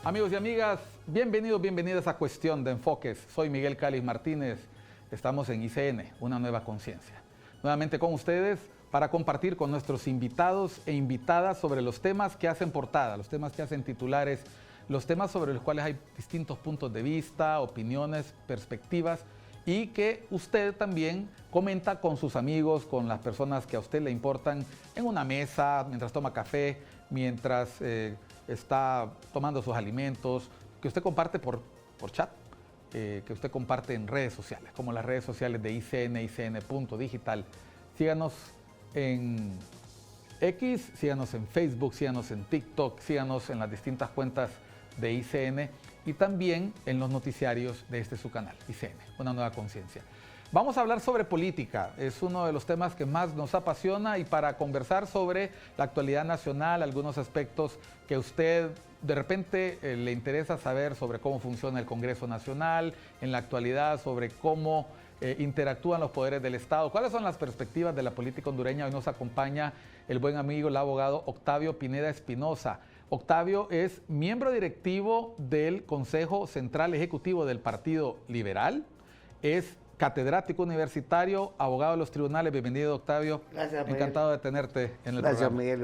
Amigos y amigas, bienvenidos, bienvenidas a Cuestión de Enfoques. Soy Miguel Cáliz Martínez. Estamos en ICN, una nueva conciencia. Nuevamente con ustedes para compartir con nuestros invitados e invitadas sobre los temas que hacen portada, los temas que hacen titulares, los temas sobre los cuales hay distintos puntos de vista, opiniones, perspectivas y que usted también comenta con sus amigos, con las personas que a usted le importan en una mesa, mientras toma café, mientras está tomando sus alimentos, que usted comparte por chat, que usted comparte en redes sociales, como las redes sociales de ICN, ICN.digital. Síganos en X, síganos en Facebook, síganos en TikTok, síganos en las distintas cuentas de ICN y también en los noticiarios de su canal, ICN, una nueva conciencia. Vamos a hablar sobre política, es uno de los temas que más nos apasiona y para conversar sobre la actualidad nacional, algunos aspectos que a usted de repente le interesa saber sobre cómo funciona el Congreso Nacional en la actualidad, sobre cómo interactúan los poderes del Estado, cuáles son las perspectivas de la política hondureña. Hoy nos acompaña el buen amigo, el abogado Octavio Pineda Espinosa. Octavio es miembro directivo del Consejo Central Ejecutivo del Partido Liberal, es catedrático universitario, abogado de los tribunales. Bienvenido, Octavio. Gracias, Miguel. Encantado de tenerte en el programa. Gracias, Miguel.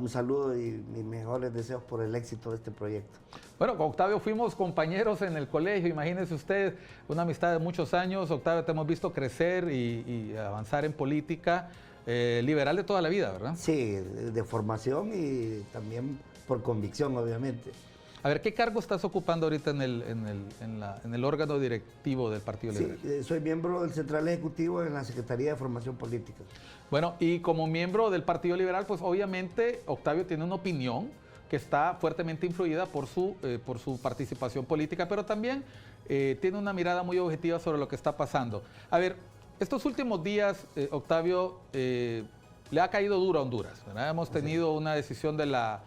Un saludo y mis mejores deseos por el éxito de este proyecto. Bueno, con Octavio fuimos compañeros en el colegio, imagínese usted, una amistad de muchos años. Octavio, te hemos visto crecer y avanzar en política, liberal de toda la vida, ¿verdad? Sí, de formación y también por convicción, obviamente. A ver, ¿qué cargo estás ocupando ahorita en el órgano directivo del Partido Liberal? Sí, soy miembro del Central Ejecutivo en la Secretaría de Formación Política. Bueno, y como miembro del Partido Liberal, pues obviamente Octavio tiene una opinión que está fuertemente influida por su participación política, pero también tiene una mirada muy objetiva sobre lo que está pasando. A ver, estos últimos días, Octavio, le ha caído duro a Honduras, ¿verdad? Hemos tenido una decisión de la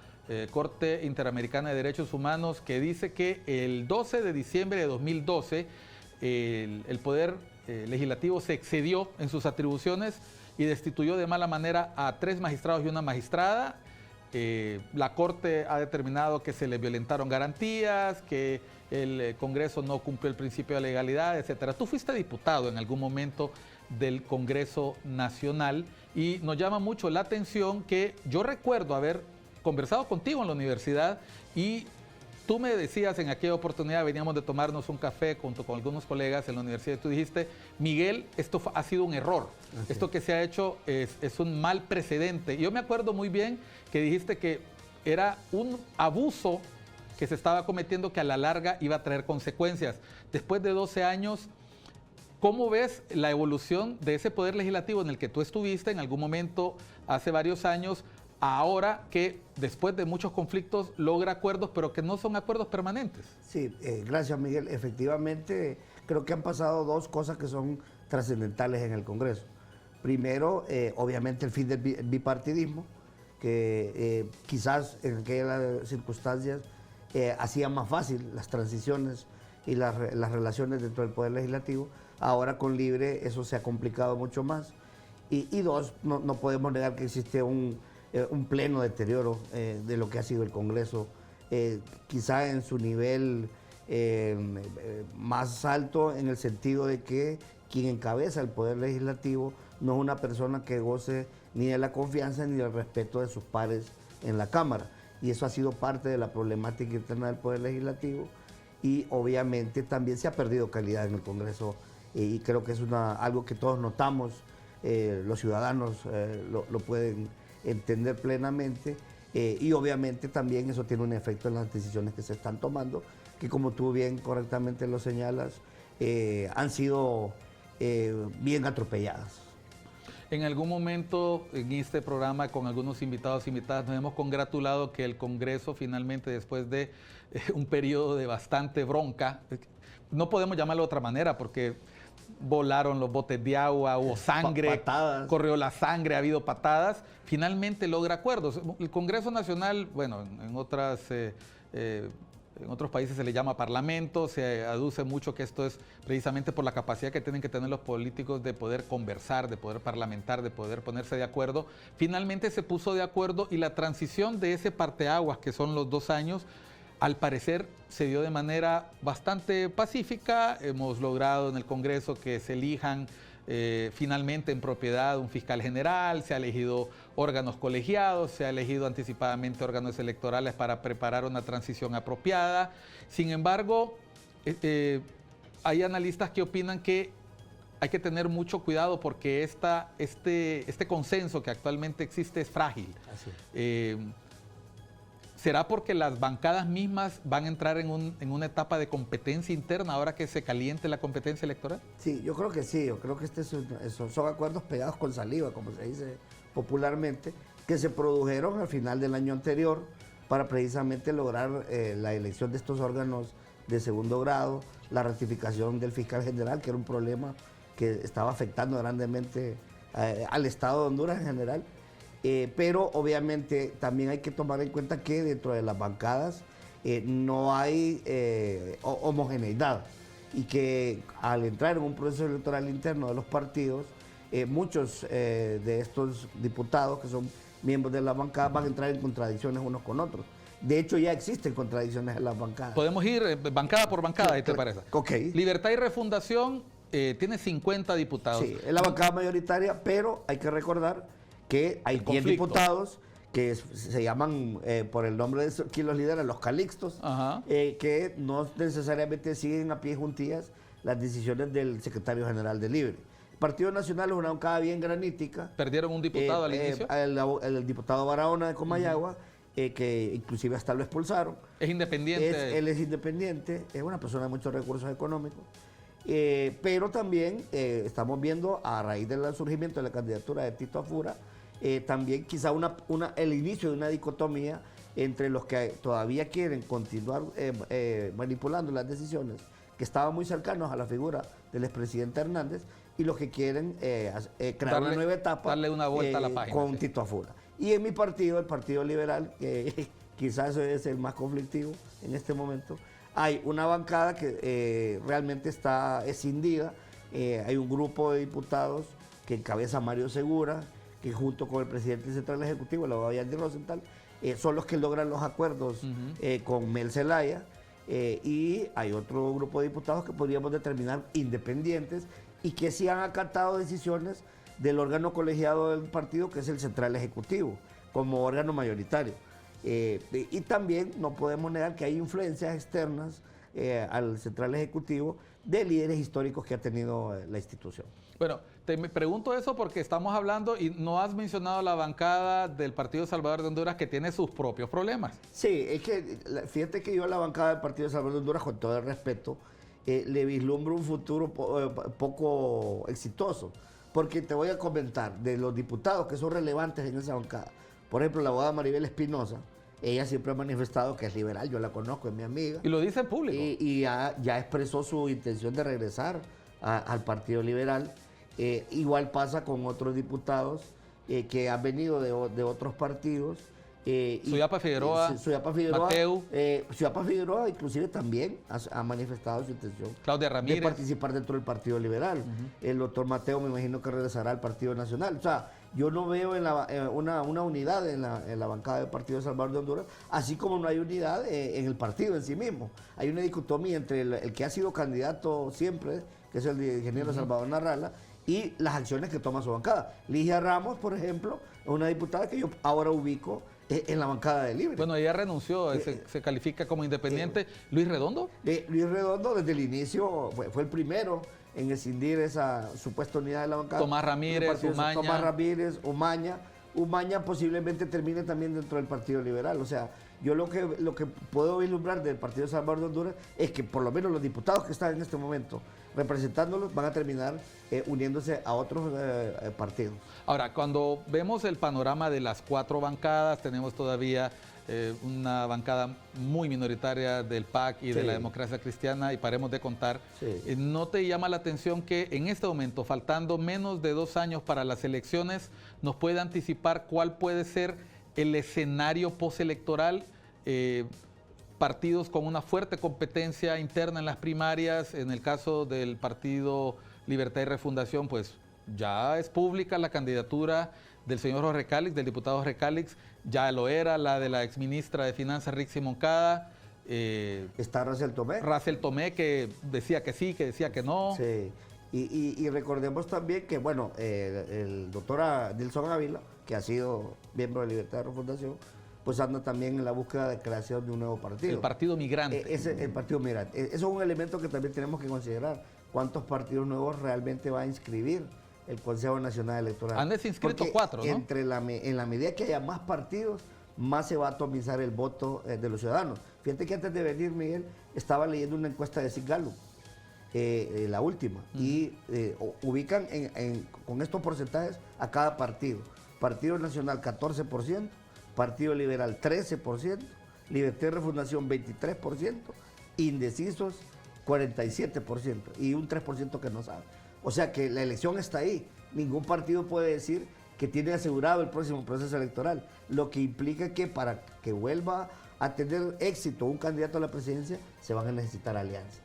Corte Interamericana de Derechos Humanos que dice que el 12 de diciembre de 2012 el Poder Legislativo se excedió en sus atribuciones y destituyó de mala manera a 3 magistrados y una magistrada. La Corte ha determinado que se le violentaron garantías, que el Congreso no cumplió el principio de legalidad, etc. Tú fuiste diputado en algún momento del Congreso Nacional y nos llama mucho la atención que yo recuerdo haber conversado contigo en la universidad y tú me decías en aquella oportunidad, veníamos de tomarnos un café junto con algunos colegas en la universidad, y tú dijiste, Miguel, esto ha sido un error, esto que se ha hecho es un mal precedente. Y yo me acuerdo muy bien que dijiste que era un abuso que se estaba cometiendo que a la larga iba a traer consecuencias. Después de 12 años, ¿cómo ves la evolución de ese poder legislativo en el que tú estuviste en algún momento hace varios años, ahora que después de muchos conflictos logra acuerdos, pero que no son acuerdos permanentes? Sí, gracias, Miguel. Efectivamente, creo que han pasado 2 cosas que son trascendentales en el Congreso. Primero, obviamente el fin del bipartidismo, que quizás en aquellas circunstancias hacía más fácil las transiciones y las relaciones dentro del Poder Legislativo. Ahora con Libre eso se ha complicado mucho más. Y 2, no podemos negar que existe un pleno deterioro de lo que ha sido el Congreso, quizá en su nivel más alto, en el sentido de que quien encabeza el Poder Legislativo no es una persona que goce ni de la confianza ni del respeto de sus pares en la Cámara. Y eso ha sido parte de la problemática interna del Poder Legislativo y obviamente también se ha perdido calidad en el Congreso y creo que es algo que todos notamos, los ciudadanos lo pueden entender plenamente y obviamente también eso tiene un efecto en las decisiones que se están tomando, que como tú bien correctamente lo señalas, han sido bien atropelladas. En algún momento en este programa con algunos invitados e invitadas nos hemos congratulado que el Congreso finalmente, después de un periodo de bastante bronca, no podemos llamarlo de otra manera porque volaron los botes de agua, hubo sangre, patadas, corrió la sangre, ha habido patadas, finalmente logra acuerdos. El Congreso Nacional, bueno, en otros países se le llama parlamento, se aduce mucho que esto es precisamente por la capacidad que tienen que tener los políticos de poder conversar, de poder parlamentar, de poder ponerse de acuerdo. Finalmente se puso de acuerdo y la transición de ese parteaguas, que son los 2 años, Al parecer se dio de manera bastante pacífica. Hemos logrado en el Congreso que se elijan finalmente en propiedad un fiscal general, se ha elegido órganos colegiados, se ha elegido anticipadamente órganos electorales para preparar una transición apropiada. Sin embargo, hay analistas que opinan que hay que tener mucho cuidado porque este consenso que actualmente existe es frágil. ¿Será porque las bancadas mismas van a entrar en una etapa de competencia interna ahora que se caliente la competencia electoral? Sí, yo creo que sí. Yo creo que son acuerdos pegados con saliva, como se dice popularmente, que se produjeron al final del año anterior para precisamente lograr la elección de estos órganos de segundo grado, la ratificación del fiscal general, que era un problema que estaba afectando grandemente al Estado de Honduras en general. Pero obviamente también hay que tomar en cuenta que dentro de las bancadas no hay homogeneidad y que al entrar en un proceso electoral interno de los partidos, muchos de estos diputados que son miembros de la bancada van a entrar en contradicciones unos con otros. De hecho, ya existen contradicciones en las bancadas. Podemos ir bancada por bancada, ¿te parece? Ok. Libertad y Refundación tiene 50 diputados. Sí, es la bancada mayoritaria, pero hay que recordar que hay 10 diputados que se llaman, por el nombre de quien los lidera, los calixtos, que no necesariamente siguen a pie juntillas las decisiones del secretario general de Libre. El Partido Nacional es una bancada bien granítica. ¿Perdieron un diputado al inicio? El diputado Barahona de Comayagua, que inclusive hasta lo expulsaron. ¿Es independiente? Él es independiente, es una persona de muchos recursos económicos. Pero también estamos viendo, a raíz del surgimiento de la candidatura de Tito Afura, también quizá el inicio de una dicotomía entre los que todavía quieren continuar manipulando las decisiones, que estaban muy cercanos a la figura del expresidente Hernández, y los que quieren crear una nueva etapa, darle una vuelta a la página, con Tito Afura. Y en mi partido, el Partido Liberal, que quizás es el más conflictivo en este momento, hay una bancada que realmente está escindida. Hay un grupo de diputados que encabeza Mario Segura, que junto con el presidente central ejecutivo, el abogado Yandy Rosenthal, son los que logran los acuerdos con Mel Zelaya. Y hay otro grupo de diputados que podríamos determinar independientes y que sí han acatado decisiones del órgano colegiado del partido, que es el central ejecutivo, como órgano mayoritario. Y también no podemos negar que hay influencias externas al central ejecutivo de líderes históricos que ha tenido la institución. Bueno, te pregunto eso porque estamos hablando y no has mencionado la bancada del Partido Salvador de Honduras, que tiene sus propios problemas. Sí, es que fíjate que yo a la bancada del Partido Salvador de Honduras, con todo el respeto, le vislumbro un futuro poco exitoso. Porque te voy a comentar, de los diputados que son relevantes en esa bancada, por ejemplo, la abogada Maribel Espinosa, ella siempre ha manifestado que es liberal, yo la conozco, es mi amiga. Y lo dice en público. Y ya expresó su intención de regresar al Partido Liberal. Igual pasa con otros diputados que han venido de otros partidos. Suyapa Figueroa, Suyapa Figueroa, Mateu. Suyapa Figueroa inclusive también ha manifestado su intención Claudia Ramírez, de participar dentro del Partido Liberal. El doctor Mateu me imagino que regresará al Partido Nacional. O sea, yo no veo una unidad en la bancada del Partido Salvador de Honduras, así como no hay unidad en el partido en sí mismo. Hay una dicotomía entre el que ha sido candidato siempre, que es el ingeniero Salvador Narrala, y las acciones que toma su bancada. Ligia Ramos, por ejemplo, es una diputada que yo ahora ubico en la bancada de Libre. Bueno, ella renunció, se califica como independiente. ¿Luis Redondo? Luis Redondo desde el inicio fue el primero en escindir esa supuesta unidad de la bancada. Tomás Ramírez, Umaña. Tomás Ramírez, Umaña. Umaña posiblemente termine también dentro del Partido Liberal. O sea, yo lo que puedo vislumbrar del Partido Salvador de Honduras es que por lo menos los diputados que están en este momento representándolos van a terminar uniéndose a otros partidos. Ahora, cuando vemos el panorama de las 4 bancadas, tenemos todavía una bancada muy minoritaria del PAC y de la Democracia Cristiana, y paremos de contar. ¿No te llama la atención que en este momento, faltando menos de 2 años para las elecciones, nos puede anticipar cuál puede ser el escenario postelectoral? Partidos con una fuerte competencia interna en las primarias. En el caso del Partido Libertad y Refundación, pues ya es pública la candidatura del señor Jorge Cálix, del diputado Jorge Cálix, ya lo era la de la exministra de Finanzas Rixi Moncada. Está Racel Tomé. Racel Tomé, que decía que sí, que decía que no. Sí. Y recordemos también que, bueno, el doctor Nilson Ávila, que ha sido miembro de Libertad de Refundación, pues anda también en la búsqueda de creación de un nuevo partido. El Partido Migrante. El Partido Migrante. Eso es un elemento que también tenemos que considerar. ¿Cuántos partidos nuevos realmente va a inscribir el Consejo Nacional Electoral? Han desinscrito Porque 4, ¿no? en la medida que haya más partidos, más se va a atomizar el voto de los ciudadanos. Fíjate que antes de venir, Miguel, estaba leyendo una encuesta de Gallup, la última, y ubican con estos porcentajes a cada partido. Partido Nacional 14%, Partido Liberal 13%, Libertad y Refundación 23%, indecisos 47% y un 3% que no sabe. O sea que la elección está ahí. Ningún partido puede decir que tiene asegurado el próximo proceso electoral, lo que implica que para que vuelva a tener éxito un candidato a la presidencia se van a necesitar alianzas.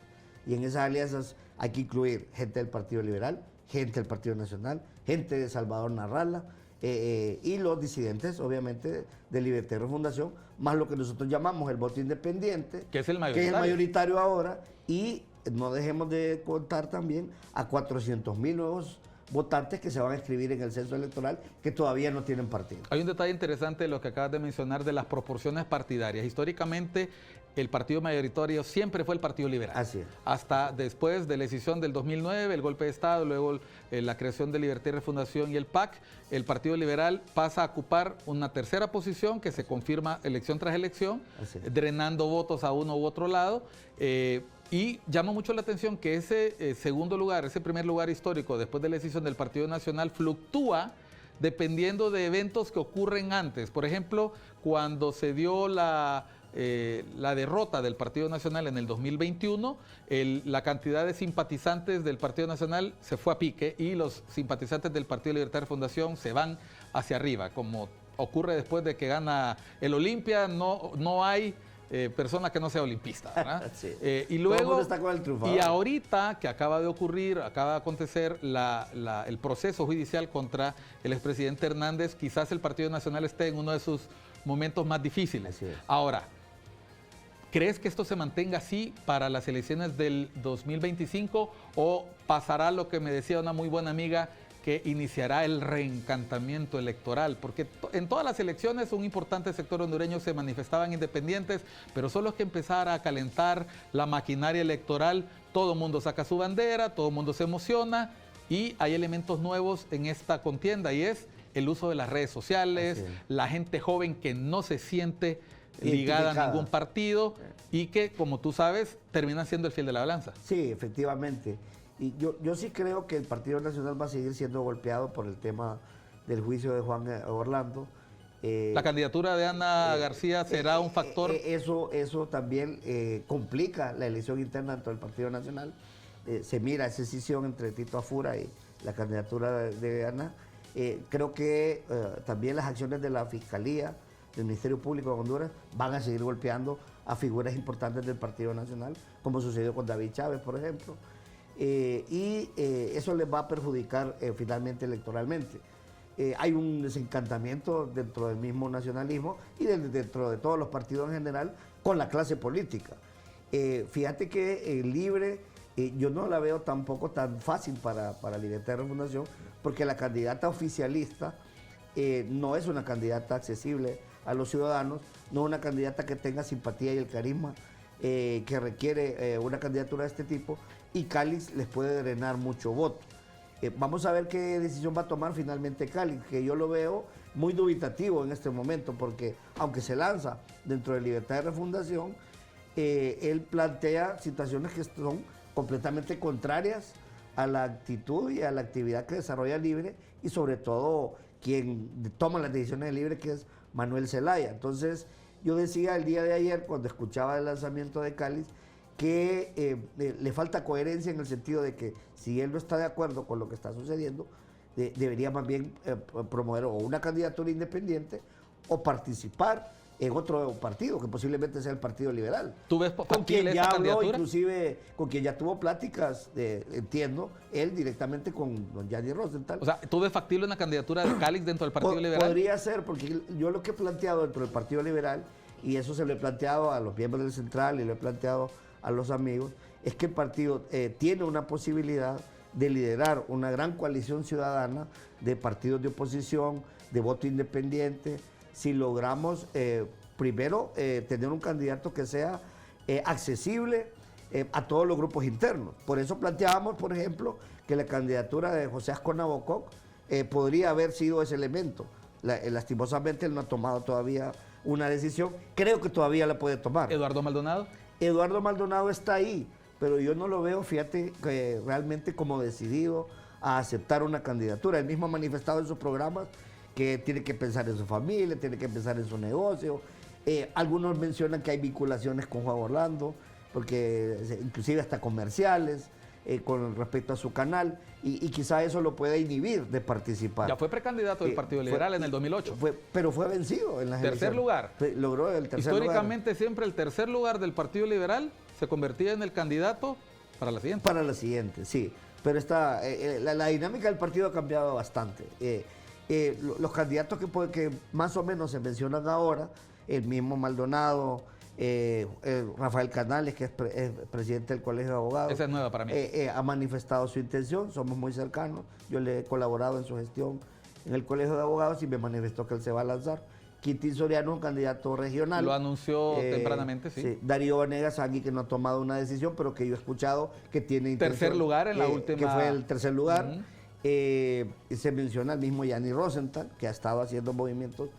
Y en esas alianzas hay que incluir gente del Partido Liberal, gente del Partido Nacional, gente de Salvador Narrala, y los disidentes, obviamente, de Libertad y Refundación, más lo que nosotros llamamos el voto independiente, que es el mayoritario, que es el mayoritario ahora, y no dejemos de contar también a 400,000 nuevos votantes que se van a inscribir en el censo electoral que todavía no tienen partido. Hay un detalle interesante de lo que acabas de mencionar de las proporciones partidarias. Históricamente, el partido mayoritario siempre fue el Partido Liberal. Así es. Hasta después de la decisión del 2009, el golpe de Estado, luego la creación de Libertad y Refundación y el PAC, el Partido Liberal pasa a ocupar una tercera posición que se confirma elección tras elección, drenando votos a uno u otro lado. Y llama mucho la atención que ese segundo lugar, ese primer lugar histórico después de la decisión del Partido Nacional fluctúa dependiendo de eventos que ocurren antes. Por ejemplo, cuando se dio la derrota del Partido Nacional en el 2021, la cantidad de simpatizantes del Partido Nacional se fue a pique y los simpatizantes del Partido Libertad y Refundación se van hacia arriba. Como ocurre después de que gana el Olimpia, no hay persona que no sea olimpista, ¿verdad? Sí. Y luego, todo el mundo está con el triunfador. y ahorita que acaba de acontecer el proceso judicial contra el expresidente Hernández, quizás el Partido Nacional esté en uno de sus momentos más difíciles. Ahora, ¿crees que esto se mantenga así para las elecciones del 2025 o pasará lo que me decía una muy buena amiga, que iniciará el reencantamiento electoral? Porque en todas las elecciones un importante sector hondureño se manifestaban independientes, pero solo es que empezara a calentar la maquinaria electoral, todo el mundo saca su bandera, todo el mundo se emociona y hay elementos nuevos en esta contienda y es el uso de las redes sociales, la gente joven que no se siente ligada a ningún partido y que, como tú sabes, terminan siendo el fiel de la balanza. Sí, efectivamente. Y yo sí creo que el Partido Nacional va a seguir siendo golpeado por el tema del juicio de Juan Orlando. La candidatura de Ana García será un factor. Eso también complica la elección interna dentro del Partido Nacional. Se mira esa decisión entre Tito Afura y la candidatura de Ana. Creo que también las acciones de la Fiscalía, del Ministerio Público de Honduras, van a seguir golpeando a figuras importantes del Partido Nacional, como sucedió con David Chávez, por ejemplo. Eso les va a perjudicar finalmente electoralmente. Hay un desencantamiento dentro del mismo nacionalismo y dentro de todos los partidos en general con la clase política. Fíjate que Libre, yo no la veo tampoco tan fácil para Libertad y Refundación, porque la candidata oficialista no es una candidata accesible a los ciudadanos, no es una candidata que tenga simpatía y el carisma que requiere una candidatura de este tipo, y Calix les puede drenar mucho voto. Vamos a ver qué decisión va a tomar finalmente Calix, que yo lo veo muy dubitativo en este momento, porque aunque se lanza dentro de Libertad de Refundación, él plantea situaciones que son completamente contrarias a la actitud y a la actividad que desarrolla Libre, y sobre todo quien toma las decisiones de Libre, que es Manuel Zelaya. Entonces, yo decía el día de ayer, cuando escuchaba el lanzamiento de Calix, que le falta coherencia en el sentido de que si él no está de acuerdo con lo que está sucediendo, debería más bien promover o una candidatura independiente o participar en otro partido, que posiblemente sea el Partido Liberal. ¿Tú ves con quien ya habló, inclusive con quien ya tuvo pláticas, entiendo, él directamente con don Yanni Rosenthal. O sea, ¿tú ves factible una candidatura de Calix dentro del Partido Liberal? Podría ser, porque yo lo que he planteado dentro del Partido Liberal y eso se lo he planteado a los miembros del Central y lo he planteado a los amigos, es que el partido tiene una posibilidad de liderar una gran coalición ciudadana de partidos de oposición, de voto independiente, si logramos primero tener un candidato que sea accesible a todos los grupos internos. Por eso planteábamos, por ejemplo, que la candidatura de José Ascona Bococ podría haber sido ese elemento. Lastimosamente él no ha tomado todavía una decisión, creo que todavía la puede tomar. ¿Eduardo Maldonado? Eduardo Maldonado está ahí, pero yo no lo veo, fíjate, realmente como decidido a aceptar una candidatura. Él mismo ha manifestado en sus programas que tiene que pensar en su familia, tiene que pensar en su negocio. Algunos mencionan que hay vinculaciones con Juan Orlando, porque inclusive hasta comerciales, con respecto a su canal, y quizá eso lo pueda inhibir de participar. Ya fue precandidato del Partido Liberal en el 2008. Pero fue vencido en las Tercer elecciones. lugar. Logró el tercer lugar. Históricamente siempre el tercer lugar del Partido Liberal se convertía en el candidato para la siguiente. Para la siguiente, sí. Pero la dinámica del partido ha cambiado bastante. Los candidatos que más o menos se mencionan ahora, el mismo Maldonado, Rafael Canales, que es presidente del Colegio de Abogados. Esa es nueva para mí. Ha manifestado su intención, somos muy cercanos. Yo le he colaborado en su gestión en el Colegio de Abogados y me manifestó que él se va a lanzar. Quintín Soriano, un candidato regional. Lo anunció tempranamente, sí. Darío Vanegas, alguien que no ha tomado una decisión, pero que yo he escuchado que tiene intención. Tercer lugar en la última. Que fue el tercer lugar. Se menciona el mismo Yanni Rosenthal, que ha estado haciendo movimientos,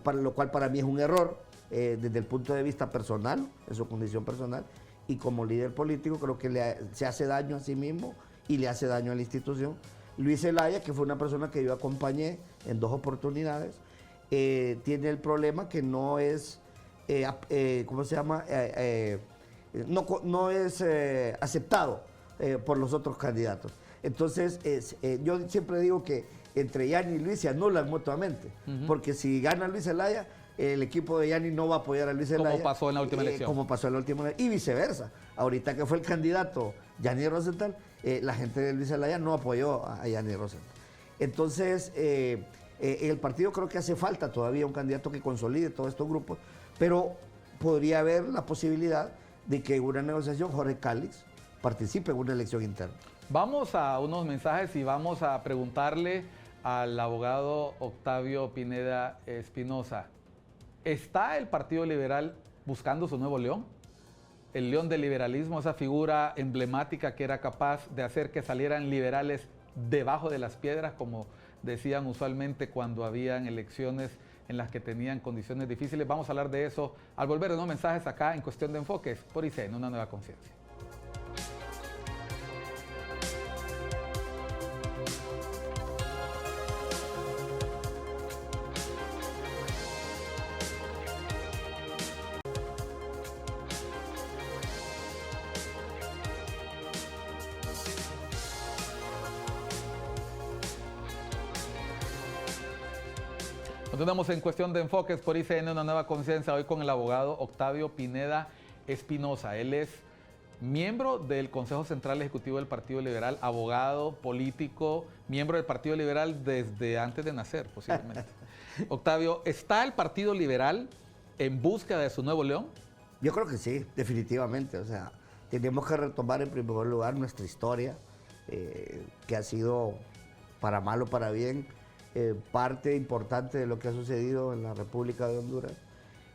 para lo cual para mí es un error desde el punto de vista personal, en su condición personal, y como líder político creo que se hace daño a sí mismo y le hace daño a la institución. Luis Zelaya, que fue una persona que yo acompañé en 2 oportunidades, tiene el problema que no es, ¿cómo se llama? No es aceptado por los otros candidatos. Entonces, yo siempre digo que entre Yanni y Luis se anulan mutuamente, porque si gana Luis Zelaya, el equipo de Yanni no va a apoyar a Luis Zelaya. Como pasó en la última elección. Como pasó en la última elección, y viceversa. Ahorita que fue el candidato Yanni Rosenthal, la gente de Luis Zelaya no apoyó a Yanni Rosenthal. Entonces, en el partido creo que hace falta todavía un candidato que consolide todos estos grupos, pero podría haber la posibilidad de que en una negociación Jorge Calix participe en una elección interna. Vamos a unos mensajes y vamos a preguntarle al abogado Octavio Pineda Espinosa. ¿Está el Partido Liberal buscando su nuevo león? El león del liberalismo, esa figura emblemática que era capaz de hacer que salieran liberales debajo de las piedras, como decían usualmente cuando habían elecciones en las que tenían condiciones difíciles. Vamos a hablar de eso al volver de unos mensajes acá en Cuestión de Enfoques por ICN, una nueva conciencia. Continuamos en Cuestión de Enfoques por ICN, una nueva conciencia, hoy con el abogado Octavio Pineda Espinosa. Él es miembro del Consejo Central Ejecutivo del Partido Liberal, abogado, político, miembro del Partido Liberal desde antes de nacer, posiblemente. Octavio, ¿está el Partido Liberal en búsqueda de su nuevo león? Yo creo que sí, definitivamente. O sea, tenemos que retomar en primer lugar nuestra historia, que ha sido, para mal o para bien, parte importante de lo que ha sucedido en la República de Honduras,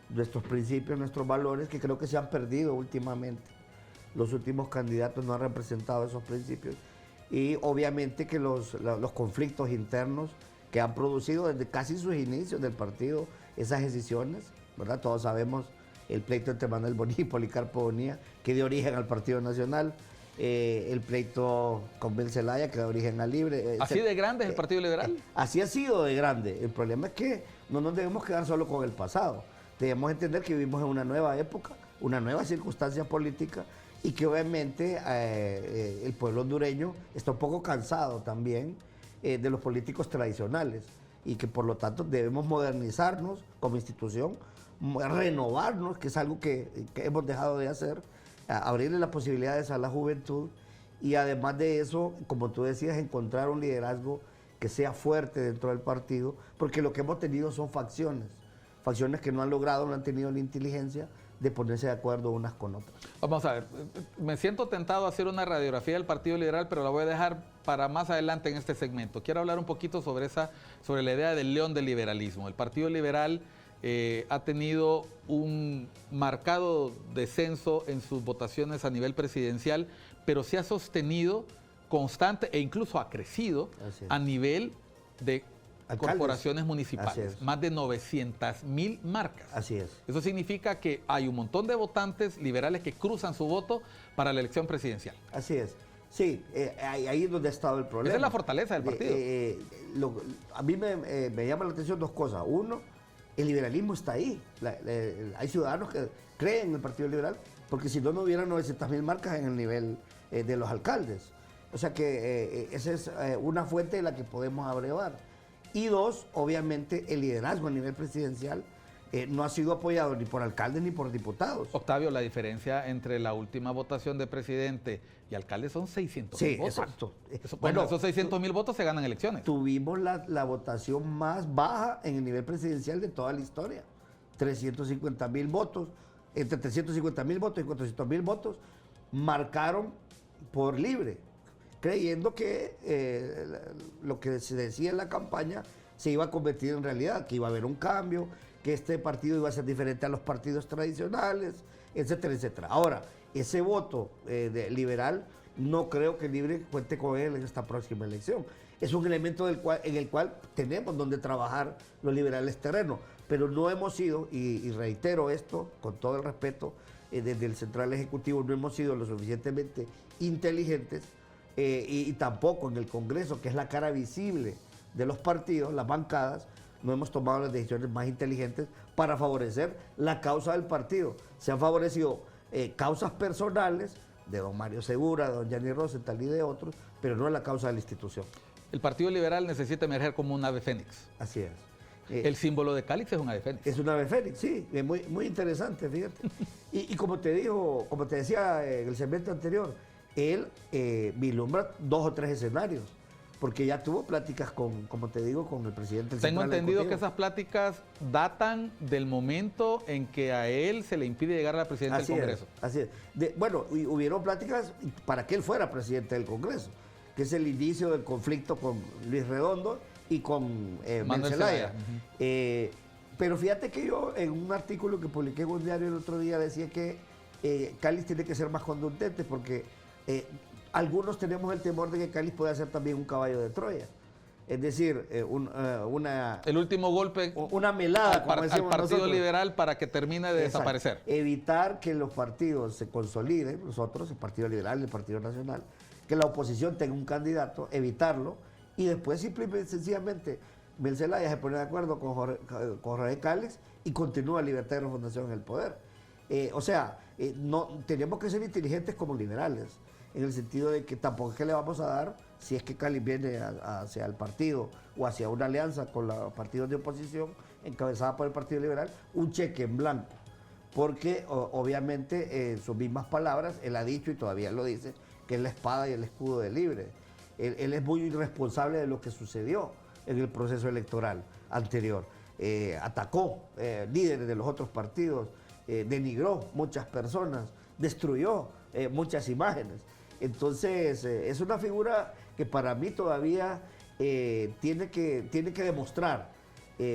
nuestros principios, nuestros valores, que creo que se han perdido últimamente. Los últimos candidatos no han representado esos principios y obviamente que los conflictos internos que han producido desde casi sus inicios del partido esas decisiones, ¿verdad? Todos sabemos el pleito entre Manuel Bonilla y Policarpo Bonilla, que dio origen al Partido Nacional, el pleito con Bel Zelaya, que da origen a Libre. ¿Así de grande es el Partido Liberal? Así ha sido de grande. El problema es que no nos debemos quedar solo con el pasado. Debemos entender que vivimos en una nueva época, una nueva circunstancia política y que obviamente el pueblo hondureño está un poco cansado también de los políticos tradicionales y que por lo tanto debemos modernizarnos como institución, renovarnos, que es algo que hemos dejado de hacer, abrirle las posibilidades a la juventud y además de eso, como tú decías, encontrar un liderazgo que sea fuerte dentro del partido, porque lo que hemos tenido son facciones facciones que no han logrado, no han tenido la inteligencia de ponerse de acuerdo unas con otras. Vamos a ver, me siento tentado a hacer una radiografía del Partido Liberal, pero la voy a dejar para más adelante en este segmento. Quiero hablar un poquito sobre la idea del león del liberalismo. El Partido Liberal ha tenido un marcado descenso en sus votaciones a nivel presidencial, pero se ha sostenido constante e incluso ha crecido a nivel de corporaciones municipales, más de 900.000 marcas. Así es. Eso significa que hay un montón de votantes liberales que cruzan su voto para la elección presidencial. Así es. Sí, ahí es donde ha estado el problema. Esa es la fortaleza del partido. A mí me llama la atención dos cosas. Uno, el liberalismo está ahí. Hay ciudadanos que creen en el Partido Liberal, porque si no, no hubiera 900.000 marcas en el nivel de los alcaldes. O sea que esa es una fuente de la que podemos abrevar. Y dos, obviamente, el liderazgo a nivel presidencial no ha sido apoyado ni por alcaldes ni por diputados. Octavio, la diferencia entre la última votación de presidente y alcalde son 600.000 votos. Sí, exacto. Bueno, esos 600.000 votos se ganan elecciones. Tuvimos la votación más baja en el nivel presidencial de toda la historia. 350.000 votos, entre 350.000 votos y 400.000 votos marcaron por libre, creyendo que lo que se decía en la campaña se iba a convertir en realidad, que iba a haber un cambio, que este partido iba a ser diferente a los partidos tradicionales, etcétera, etcétera. Ahora, ese voto liberal, no creo que Libre cuente con él en esta próxima elección. Es un elemento en el cual tenemos donde trabajar los liberales terrenos, pero no hemos sido, y reitero esto con todo el respeto, desde el Central Ejecutivo no hemos sido lo suficientemente inteligentes y tampoco en el Congreso, que es la cara visible de los partidos, las bancadas, no hemos tomado las decisiones más inteligentes para favorecer la causa del partido. Se han favorecido causas personales de don Mario Segura, de don Gianni Rosenthal y de otros, pero no la causa de la institución. El Partido Liberal necesita emerger como un ave fénix. Así es. El símbolo de Calix es un ave fénix. Es un ave fénix, sí, muy, muy interesante, fíjate. Y como te decía en el segmento anterior, él vislumbra 2 o 3 escenarios, porque ya tuvo pláticas como te digo, con el presidente del Tengo Central entendido Ejecutivo. que esas pláticas datan del momento en que a él se le impide llegar a la presidencia del Congreso. Así es. Bueno, hubieron pláticas para que él fuera presidente del Congreso, que es el inicio del conflicto con Luis Redondo y con Manuel Zelaya. Zelaya. Pero fíjate que yo en un artículo que publiqué en un diario el otro día decía que Calix tiene que ser más contundente porque algunos tenemos el temor de que Calix pueda ser también un caballo de Troya. Es decir, el último golpe una melada al Partido nosotros. Liberal para que termine de desaparecer. Evitar que los partidos se consoliden, nosotros, el Partido Liberal, el Partido Nacional, que la oposición tenga un candidato, evitarlo, y después simplemente, sencillamente, Mel Zelaya se pone de acuerdo con Jorge Calix y continúa Libertad de Refundación en el poder. No, tenemos que ser inteligentes como liberales, en el sentido de que tampoco es que le vamos a dar, si es que Calix viene hacia el partido o hacia una alianza con los partidos de oposición, encabezada por el Partido Liberal, un cheque en blanco. Porque obviamente, en sus mismas palabras, él ha dicho y todavía lo dice, que es la espada y el escudo de Libre. Él es muy irresponsable de lo que sucedió en el proceso electoral anterior. Atacó líderes de los otros partidos, denigró muchas personas, destruyó muchas imágenes. Entonces, es una figura que para mí todavía tiene que demostrar.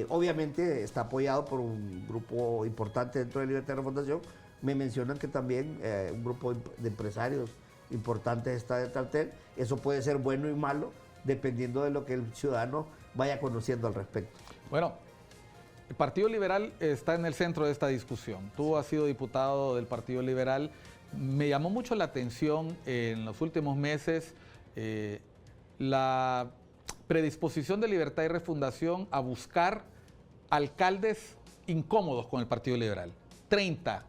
Obviamente está apoyado por un grupo importante dentro de Libertad de Refundación. Me mencionan que también un grupo de empresarios importantes está detrás de él. Eso puede ser bueno y malo, dependiendo de lo que el ciudadano vaya conociendo al respecto. Bueno, el Partido Liberal está en el centro de esta discusión. Tú has sido diputado del Partido Liberal. Me llamó mucho la atención en los últimos meses la predisposición de Libertad y Refundación a buscar alcaldes incómodos con el Partido Liberal. 30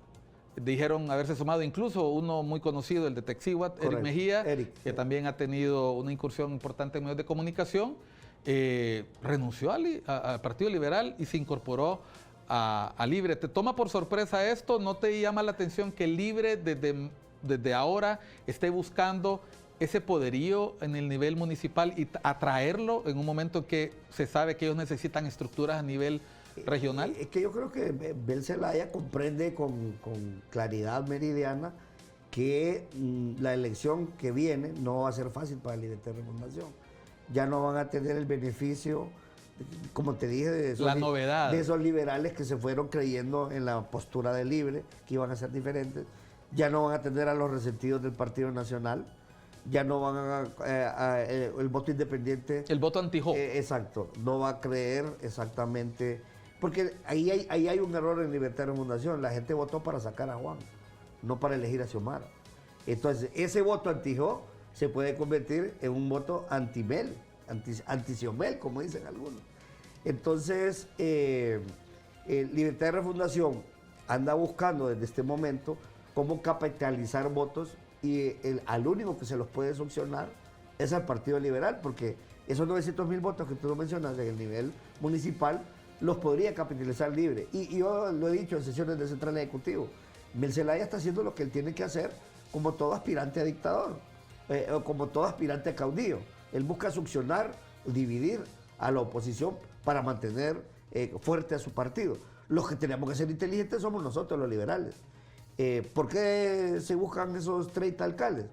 dijeron haberse sumado, incluso uno muy conocido, el de Texihuat, Eric Mejía, que también ha tenido una incursión importante en medios de comunicación, renunció al Partido Liberal y se incorporó a Libre. ¿Te toma por sorpresa esto? ¿No te llama la atención que Libre desde ahora esté buscando ese poderío en el nivel municipal y atraerlo en un momento en que se sabe que ellos necesitan estructuras a nivel regional? Es que yo creo que Bel Zelaya comprende con claridad meridiana que la elección que viene no va a ser fácil para Libertad y Refundación. Ya no van a tener el beneficio, como te dije, de esos liberales que se fueron creyendo en la postura de Libre, que iban a ser diferentes. Ya no van a tener a los resentidos del Partido Nacional. Ya no van el voto independiente. El voto anti-Jo. Exacto, no va a creer exactamente. Porque ahí hay un error en Libertad y Refundación. La gente votó para sacar a Juan, no para elegir a Xiomara. Entonces, ese voto anti-Jo se puede convertir en un voto anti-Mel, anti-Xiomel, como dicen algunos. Entonces, Libertad y Refundación anda buscando desde este momento cómo capitalizar votos y al único que se los puede sancionar es al Partido Liberal, porque esos 900.000 votos que tú mencionas en el nivel municipal los podría capitalizar Libre. Y yo lo he dicho en sesiones de Central Ejecutivo, Bel Zelaya está haciendo lo que él tiene que hacer como todo aspirante a dictador, o como todo aspirante a caudillo. Él busca succionar, dividir a la oposición para mantener fuerte a su partido. Los que tenemos que ser inteligentes somos nosotros, los liberales. ¿Por qué se buscan esos 30 alcaldes?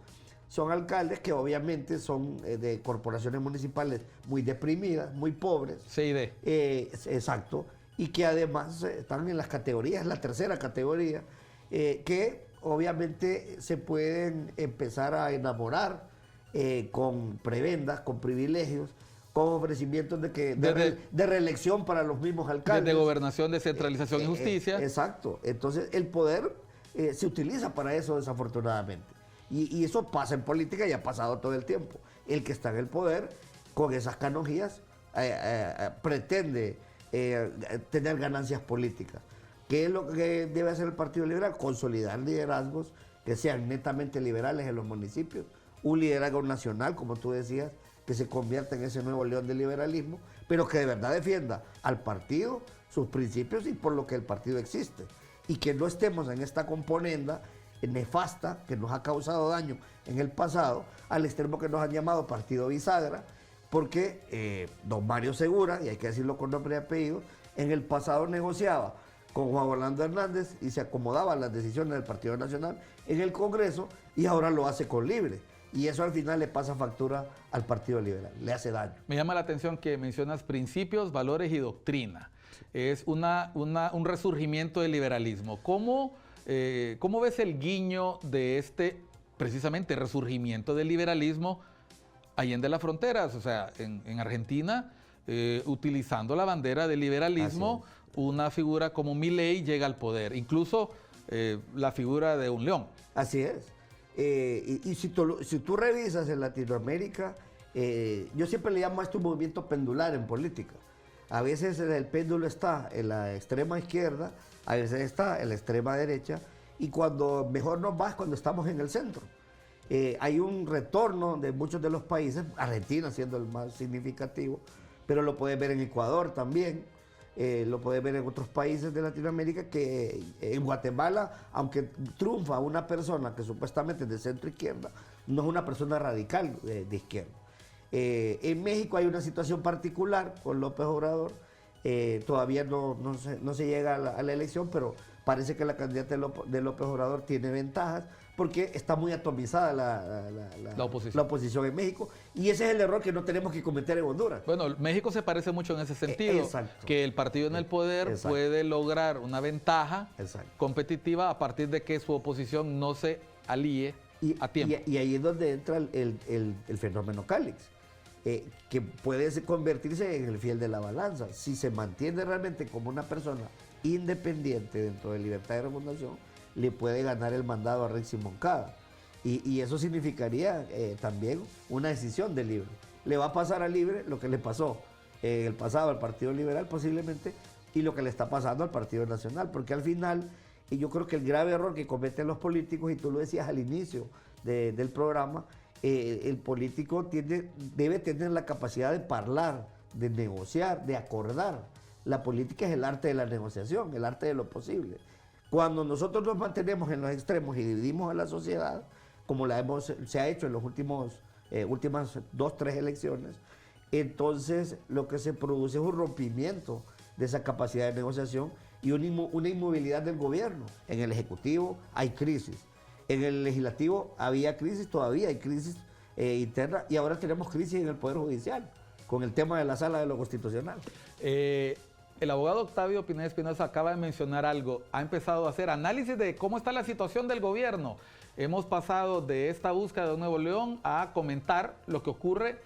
Son alcaldes que obviamente son de corporaciones municipales muy deprimidas, muy pobres. CID. Exacto. Y que además están en las categorías, la tercera categoría, que obviamente se pueden empezar a enamorar con prebendas, con privilegios, con ofrecimientos de reelección para los mismos alcaldes. Desde gobernación, descentralización y justicia. Exacto. Entonces el poder se utiliza para eso, desafortunadamente. Y eso pasa en política y ha pasado todo el tiempo. El que está en el poder, con esas canonjías, pretende tener ganancias políticas. ¿Qué es lo que debe hacer el Partido Liberal? Consolidar liderazgos que sean netamente liberales en los municipios. Un liderazgo nacional, como tú decías, que se convierta en ese nuevo león del liberalismo, pero que de verdad defienda al partido, sus principios y por lo que el partido existe. Y que no estemos en esta componenda nefasta que nos ha causado daño en el pasado, al extremo que nos han llamado partido bisagra, porque don Mario Segura, y hay que decirlo con nombre y apellido, en el pasado negociaba con Juan Orlando Hernández y se acomodaba a las decisiones del Partido Nacional en el Congreso y ahora lo hace con Libre. Y eso al final le pasa factura al Partido Liberal, le hace daño. Me llama la atención que mencionas principios, valores y doctrina. Es un resurgimiento del liberalismo. ¿Cómo ves el guiño de este, precisamente, resurgimiento del liberalismo allende las fronteras? O sea, en Argentina, utilizando la bandera del liberalismo, una figura como Milei llega al poder, incluso la figura de un león. Así es. Y si tú revisas en Latinoamérica, yo siempre le llamo a esto un movimiento pendular en política. A veces el péndulo está en la extrema izquierda, a veces está en la extrema derecha, y cuando mejor nos va es cuando estamos en el centro. Hay un retorno de muchos de los países, Argentina siendo el más significativo, pero lo puedes ver en Ecuador también, lo puedes ver en otros países de Latinoamérica, que en Guatemala, aunque triunfa una persona que supuestamente es de centro izquierda, no es una persona radical de izquierda. En México hay una situación particular con López Obrador, todavía no se llega a la elección, pero parece que la candidata de López Obrador tiene ventajas porque está muy atomizada la oposición en México, y ese es el error que no tenemos que cometer en Honduras. Bueno, México se parece mucho en ese sentido, que el partido en el poder puede lograr una ventaja competitiva a partir de que su oposición no se alíe a tiempo. Y ahí es donde entra el fenómeno Cálix, que puede convertirse en el fiel de la balanza. Si se mantiene realmente como una persona independiente dentro de Libertad y Refundación, le puede ganar el mandado a Rexy Moncada. Y eso significaría también una decisión de Libre. Le va a pasar a Libre lo que le pasó en el pasado al Partido Liberal posiblemente, y lo que le está pasando al Partido Nacional, porque al final, y yo creo que el grave error que cometen los políticos, y tú lo decías al inicio del programa, el político debe tener la capacidad de hablar, de negociar, de acordar. La política es el arte de la negociación, el arte de lo posible. Cuando nosotros nos mantenemos en los extremos y dividimos a la sociedad, como se ha hecho en las últimas 2, 3 elecciones, entonces lo que se produce es un rompimiento de esa capacidad de negociación y una inmovilidad del gobierno. En el Ejecutivo hay crisis, en el Legislativo había crisis, todavía hay crisis interna, y ahora tenemos crisis en el Poder Judicial, con el tema de la Sala de lo Constitucional. El abogado Octavio Pineda Espinosa acaba de mencionar algo, ha empezado a hacer análisis de cómo está la situación del gobierno. Hemos pasado de esta búsqueda de Nuevo León a comentar lo que ocurre,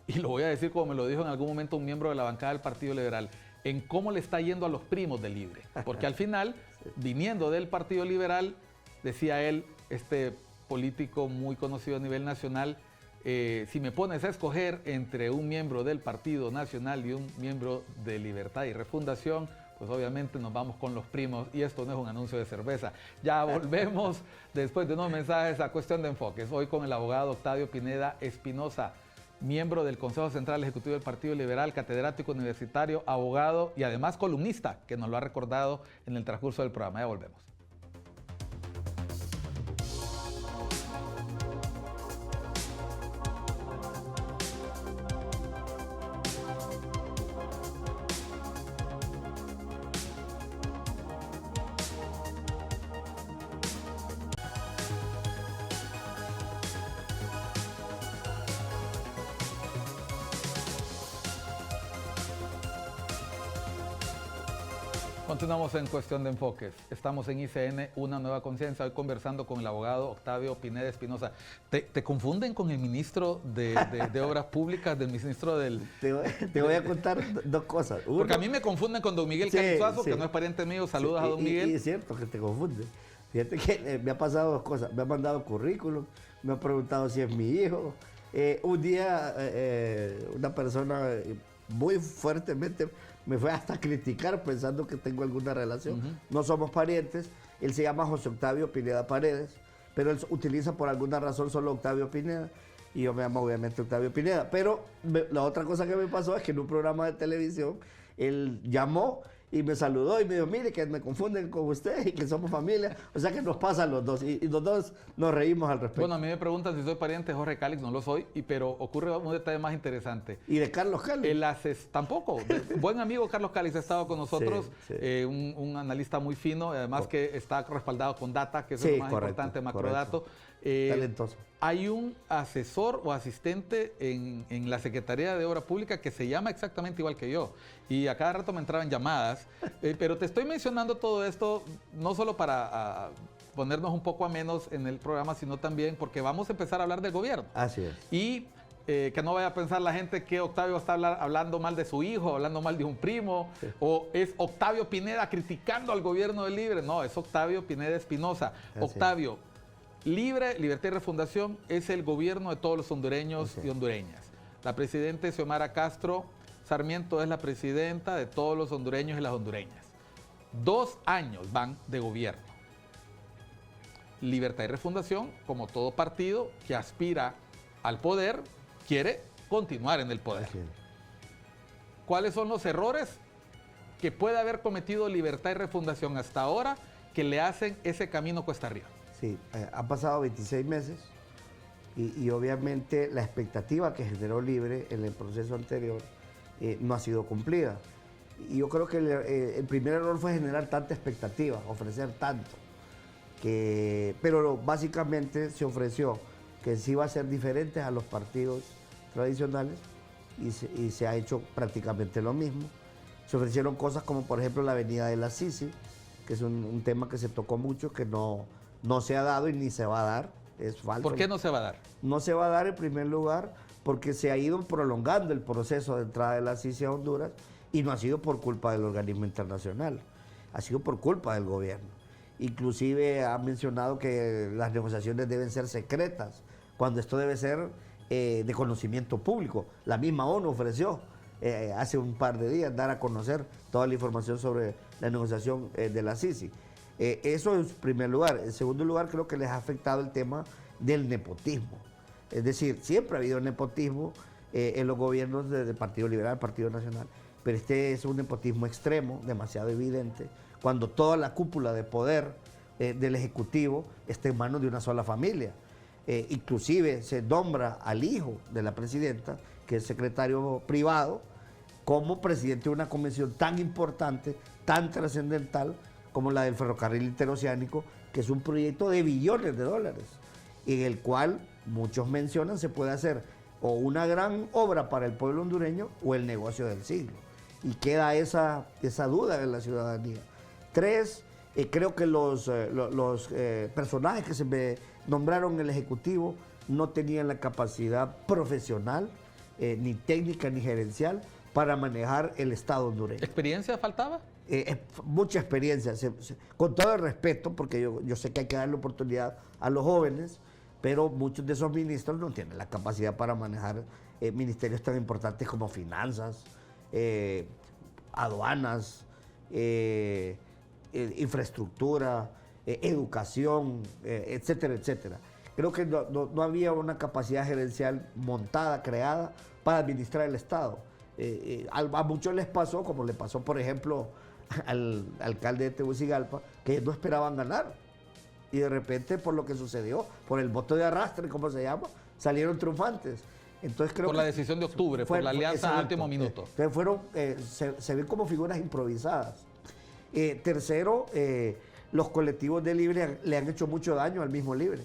y lo voy a decir como me lo dijo en algún momento un miembro de la bancada del Partido Liberal, en cómo le está yendo a los primos del Libre. Porque al final, viniendo del Partido Liberal, decía él, este político muy conocido a nivel nacional, si me pones a escoger entre un miembro del Partido Nacional y un miembro de Libertad y Refundación, pues obviamente nos vamos con los primos, y esto no es un anuncio de cerveza. Ya volvemos después de unos mensajes a Cuestión de Enfoques. Hoy con el abogado Octavio Pineda Espinosa, miembro del Consejo Central Ejecutivo del Partido Liberal, catedrático universitario, abogado y además columnista, que nos lo ha recordado en el transcurso del programa. Ya volvemos. Continuamos en Cuestión de Enfoques. Estamos en ICN, una nueva conciencia. Hoy conversando con el abogado Octavio Pineda Espinosa. ¿Te confunden con el ministro de Obras Públicas, del ministro del...? Te voy a contar dos cosas. Uno, porque a mí me confunden con don Miguel Calizuazo, sí, que no es pariente mío. Saludos a don Miguel. Y es cierto que te confunde. Fíjate que me ha pasado dos cosas. Me ha mandado currículum, me ha preguntado si es mi hijo. Un día una persona muy fuertemente me fue hasta a criticar pensando que tengo alguna relación. No somos parientes. Él se llama José Octavio Pineda Paredes, pero él utiliza por alguna razón solo Octavio Pineda, y yo me llamo obviamente Octavio Pineda. Pero la otra cosa que me pasó es que en un programa de televisión él llamó y me saludó y me dijo, mire, que me confunden con usted y que somos familia. O sea que nos pasa a los dos, y los dos nos reímos al respecto. Bueno, a mí me preguntan si soy pariente de Jorge Calix, no lo soy, pero ocurre un detalle más interesante. ¿Y de Carlos Calix? Tampoco. Buen amigo Carlos Calix ha estado con nosotros, sí. Un analista muy fino, además que está respaldado con data, que es lo más importante, macrodato. Talentoso. Hay un asesor o asistente en la Secretaría de Obra Pública que se llama exactamente igual que yo, y a cada rato me entraban llamadas, pero te estoy mencionando todo esto no solo para ponernos un poco a menos en el programa, sino también porque vamos a empezar a hablar del gobierno. Así es. Y que no vaya a pensar la gente que Octavio está hablando mal de su hijo, hablando mal de un primo, sí, o es Octavio Pineda criticando al gobierno del Libre. No, es Octavio Pineda Espinosa. Octavio, Libre, Libertad y Refundación es el gobierno de todos los hondureños y hondureñas. La presidenta Xiomara Castro Sarmiento es la presidenta de todos los hondureños y las hondureñas. 2 años van de gobierno. Libertad y Refundación, como todo partido que aspira al poder, quiere continuar en el poder. ¿Cuáles son los errores que puede haber cometido Libertad y Refundación hasta ahora que le hacen ese camino cuesta arriba? Sí, han pasado 26 meses y obviamente la expectativa que generó Libre en el proceso anterior no ha sido cumplida. Y yo creo que el primer error fue generar tanta expectativa, ofrecer tanto. Pero básicamente se ofreció que sí iba a ser diferente a los partidos tradicionales y se ha hecho prácticamente lo mismo. Se ofrecieron cosas como por ejemplo la avenida de la Sisi, que es un tema que se tocó mucho, que no se ha dado y ni se va a dar, es falso. ¿Por qué no se va a dar? No se va a dar en primer lugar porque se ha ido prolongando el proceso de entrada de la Sisi a Honduras, y no ha sido por culpa del organismo internacional, ha sido por culpa del gobierno. Inclusive ha mencionado que las negociaciones deben ser secretas, cuando esto debe ser de conocimiento público. La misma ONU ofreció hace un par de días dar a conocer toda la información sobre la negociación de la Sisi. Eso en primer lugar. En segundo lugar, creo que les ha afectado el tema del nepotismo. Es decir, siempre ha habido nepotismo en los gobiernos del Partido Liberal, Partido Nacional, pero este es un nepotismo extremo, demasiado evidente, cuando toda la cúpula de poder del Ejecutivo está en manos de una sola familia. Inclusive se nombra al hijo de la presidenta, que es secretario privado, como presidente de una comisión tan importante, tan trascendental como la del ferrocarril interoceánico, que es un proyecto de billones de dólares, en el cual muchos mencionan se puede hacer o una gran obra para el pueblo hondureño o el negocio del siglo. Y queda esa duda en la ciudadanía. 3, creo que los personajes que se me nombraron en el Ejecutivo no tenían la capacidad profesional, ni técnica, ni gerencial, para manejar el Estado hondureño. ¿Experiencia faltaba? Mucha experiencia, con todo el respeto, porque yo sé que hay que darle oportunidad a los jóvenes, pero muchos de esos ministros no tienen la capacidad para manejar ministerios tan importantes como finanzas, aduanas, infraestructura, educación, etcétera, etcétera. Creo que no había una capacidad gerencial montada, creada para administrar el Estado. A muchos les pasó, como le pasó, por ejemplo, al alcalde de Tegucigalpa, que no esperaban ganar. Y de repente, por lo que sucedió, por el voto de arrastre, como se llama, salieron triunfantes. Entonces creo por la decisión de octubre, por la alianza al último minuto. Entonces se ven como figuras improvisadas. Tercero, los colectivos de Libre le han hecho mucho daño al mismo Libre,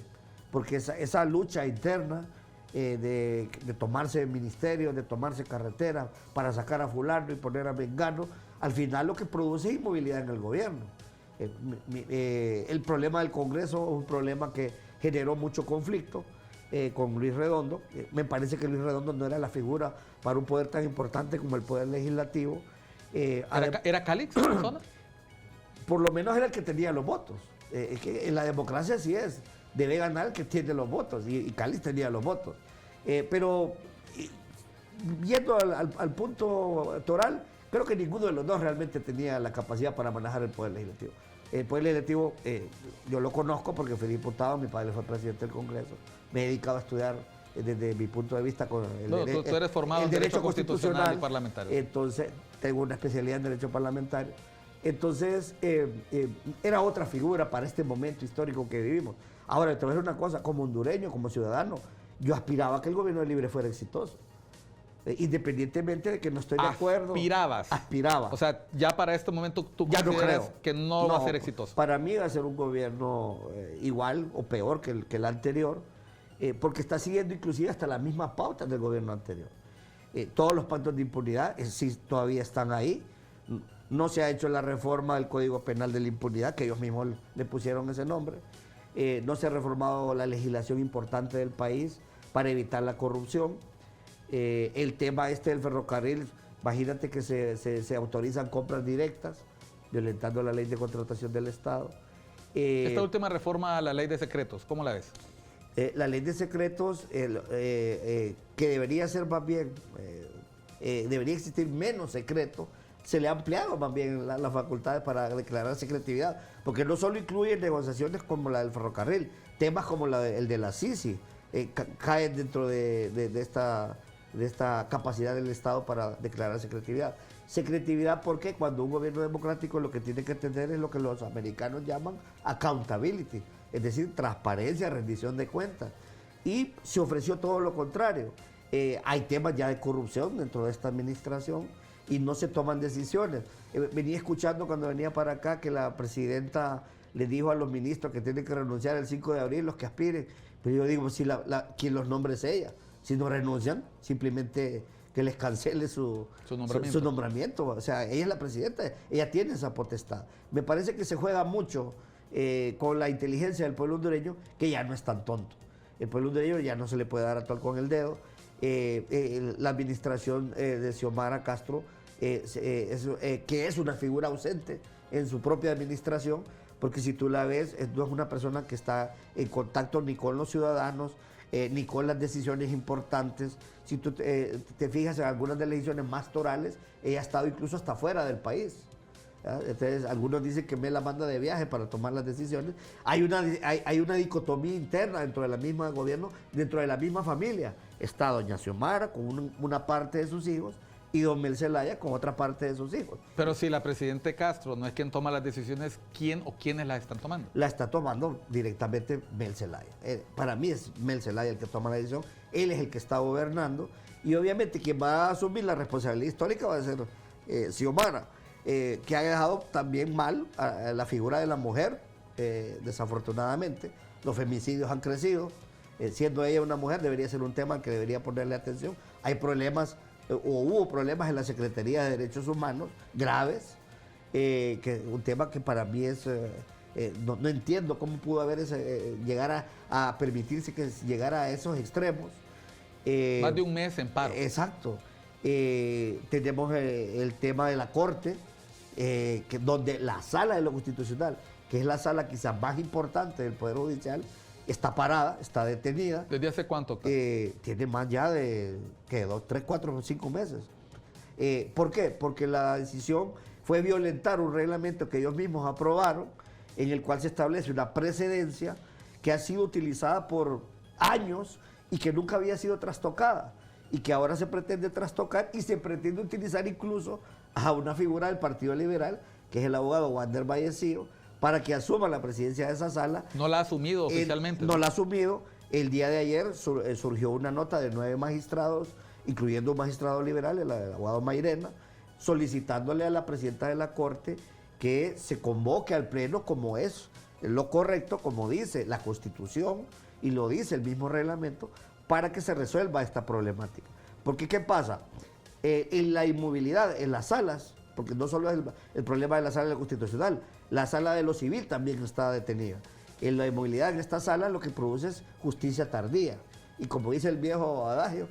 porque esa lucha interna de tomarse ministerios, de tomarse carreteras para sacar a fulano y poner a mengano, al final lo que produce es inmovilidad en el gobierno. El problema del Congreso es un problema que generó mucho conflicto con Luis Redondo. Me parece que Luis Redondo no era la figura para un poder tan importante como el poder legislativo. ¿Era Calix la persona? Por lo menos era el que tenía los votos. Es que en la democracia así es. Debe ganar el que tiene los votos. Y Calix tenía los votos. Pero yendo al punto toral, creo que ninguno de los dos realmente tenía la capacidad para manejar el poder legislativo. El poder legislativo, yo lo conozco porque fui diputado, mi padre fue presidente del Congreso. Me he dedicado a estudiar desde mi punto de vista con tú eres formado en Derecho Constitucional y Parlamentario. Entonces, tengo una especialidad en Derecho Parlamentario. Entonces, era otra figura para este momento histórico que vivimos. Ahora, te voy a decir una cosa, como hondureño, como ciudadano, yo aspiraba a que el gobierno de Libre fuera exitoso. Independientemente de que no estoy de acuerdo. Aspiraba. O sea, ya para este momento tú ya consideras no creo que no va a ser exitoso. Para mí va a ser un gobierno igual o peor que el anterior, porque está siguiendo inclusive hasta las mismas pautas del gobierno anterior. Todos los pactos de impunidad sí todavía están ahí. No se ha hecho la reforma del Código Penal de la Impunidad, que ellos mismos le pusieron ese nombre. No se ha reformado la legislación importante del país para evitar la corrupción. El tema del ferrocarril, imagínate que se autorizan compras directas, violentando la ley de contratación del Estado. Esta última reforma a la ley de secretos, ¿cómo la ves? La ley de secretos, que debería ser más bien, debería existir menos secreto, se le ha ampliado más bien las facultades para declarar secretividad, porque no solo incluye negociaciones como la del ferrocarril, temas como el de la CICI, caen dentro de esta capacidad del Estado para declarar secretividad. Secretividad porque cuando un gobierno democrático lo que tiene que tener es lo que los americanos llaman accountability, es decir, transparencia, rendición de cuentas. Y se ofreció todo lo contrario. Hay temas ya de corrupción dentro de esta administración y no se toman decisiones. Venía escuchando cuando venía para acá que la presidenta le dijo a los ministros que tienen que renunciar el 5 de abril, los que aspiren. Pero yo digo, si quien los nombre es ella. Si no renuncian, simplemente que les cancele su nombramiento. O sea, ella es la presidenta, ella tiene esa potestad. Me parece que se juega mucho con la inteligencia del pueblo hondureño, que ya no es tan tonto. El pueblo hondureño ya no se le puede dar a actuar con el dedo. La administración de Xiomara Castro, que es una figura ausente en su propia administración, porque si tú la ves, no es una persona que está en contacto ni con los ciudadanos, ni con las decisiones importantes. Si tú te fijas en algunas de las decisiones más torales, ella ha estado incluso hasta fuera del país. Entonces, algunos dicen que me la manda de viaje para tomar las decisiones. Hay una dicotomía interna dentro de la misma gobierno, dentro de la misma familia. Está doña Xiomara con una parte de sus hijos y don Mel Zelaya con otra parte de sus hijos. Pero si la presidenta Castro no es quien toma las decisiones, ¿quién o quiénes las están tomando? La está tomando directamente Mel Zelaya. Para mí es Mel Zelaya el que toma la decisión. Él es el que está gobernando Y obviamente quien va a asumir la responsabilidad histórica va a ser Xiomara, que ha dejado también mal a la figura de la mujer, desafortunadamente. Los femicidios han crecido. Siendo ella una mujer, debería ser un tema al que debería ponerle atención. Hay problemas, o hubo problemas en la Secretaría de Derechos Humanos graves, un tema que para mí es... no entiendo cómo pudo haber llegar a permitirse que llegara a esos extremos. Más de un mes en paro. Exacto. Tenemos el tema de la Corte, donde la Sala de lo Constitucional, que es la sala quizás más importante del Poder Judicial, está parada, está detenida. ¿Desde hace cuánto? Tiene más ya de 2, 3, 4, 5 meses. ¿Por qué? Porque la decisión fue violentar un reglamento que ellos mismos aprobaron, en el cual se establece una precedencia que ha sido utilizada por años y que nunca había sido trastocada, y que ahora se pretende trastocar y se pretende utilizar incluso a una figura del Partido Liberal, que es el abogado Wander Vallecillo, para que asuma la presidencia de esa sala. No la ha asumido oficialmente. No la ha asumido. El día de ayer surgió una nota de 9 magistrados, incluyendo un magistrado liberal, el abogado Mairena, solicitándole a la presidenta de la Corte que se convoque al Pleno, como es lo correcto, como dice la Constitución y lo dice el mismo reglamento, para que se resuelva esta problemática. Porque ¿qué pasa? En la inmovilidad, en las salas, porque no solo es el problema de la sala de lo constitucional, la sala de lo civil también está detenida. En la inmovilidad en esta sala lo que produce es justicia tardía. Y como dice el viejo adagio,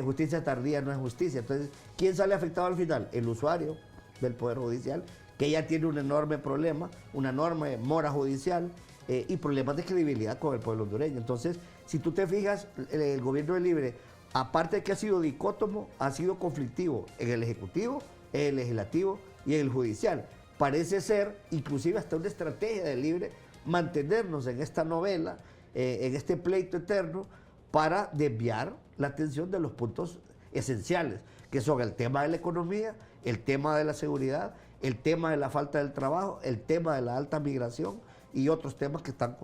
justicia tardía no es justicia. Entonces, ¿quién sale afectado al final? El usuario del Poder Judicial, que ya tiene un enorme problema, una enorme mora judicial y problemas de credibilidad con el pueblo hondureño. Entonces, si tú te fijas, el gobierno del Libre, aparte de que ha sido dicótomo, ha sido conflictivo en el Ejecutivo, en el Legislativo y en el Judicial. Parece ser, inclusive hasta una estrategia del Libre, mantenernos en esta novela, en este pleito eterno, para desviar la atención de los puntos esenciales, que son el tema de la economía, el tema de la seguridad, el tema de la falta del trabajo, el tema de la alta migración y otros temas que están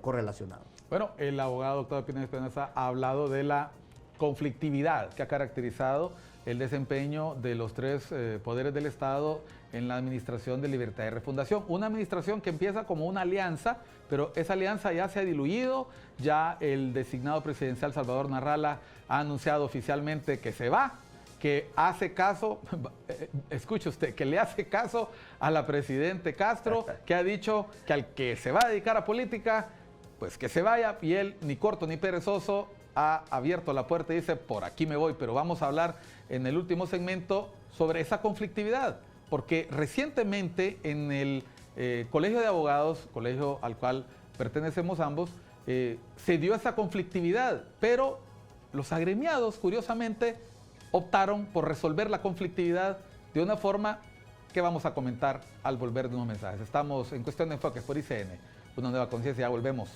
correlacionados. Bueno, el abogado Octavio Pineda Espinosa ha hablado de la conflictividad que ha caracterizado el desempeño de los 3 poderes del Estado en la administración de Libertad y Refundación. Una administración que empieza como una alianza, pero esa alianza ya se ha diluido, ya el designado presidencial Salvador Narrala ha anunciado oficialmente que se va, que hace caso, escuche usted, que le hace caso a la presidente Castro, que ha dicho que al que se va a dedicar a política, pues que se vaya, y él, ni corto ni perezoso, ha abierto la puerta y dice, por aquí me voy. Pero vamos a hablar en el último segmento sobre esa conflictividad, porque recientemente en el Colegio de Abogados, colegio al cual pertenecemos ambos, se dio esa conflictividad, pero los agremiados, curiosamente, optaron por resolver la conflictividad de una forma que vamos a comentar al volver de unos mensajes. Estamos en Cuestión de Enfoques por ICN, una nueva conciencia, ya volvemos.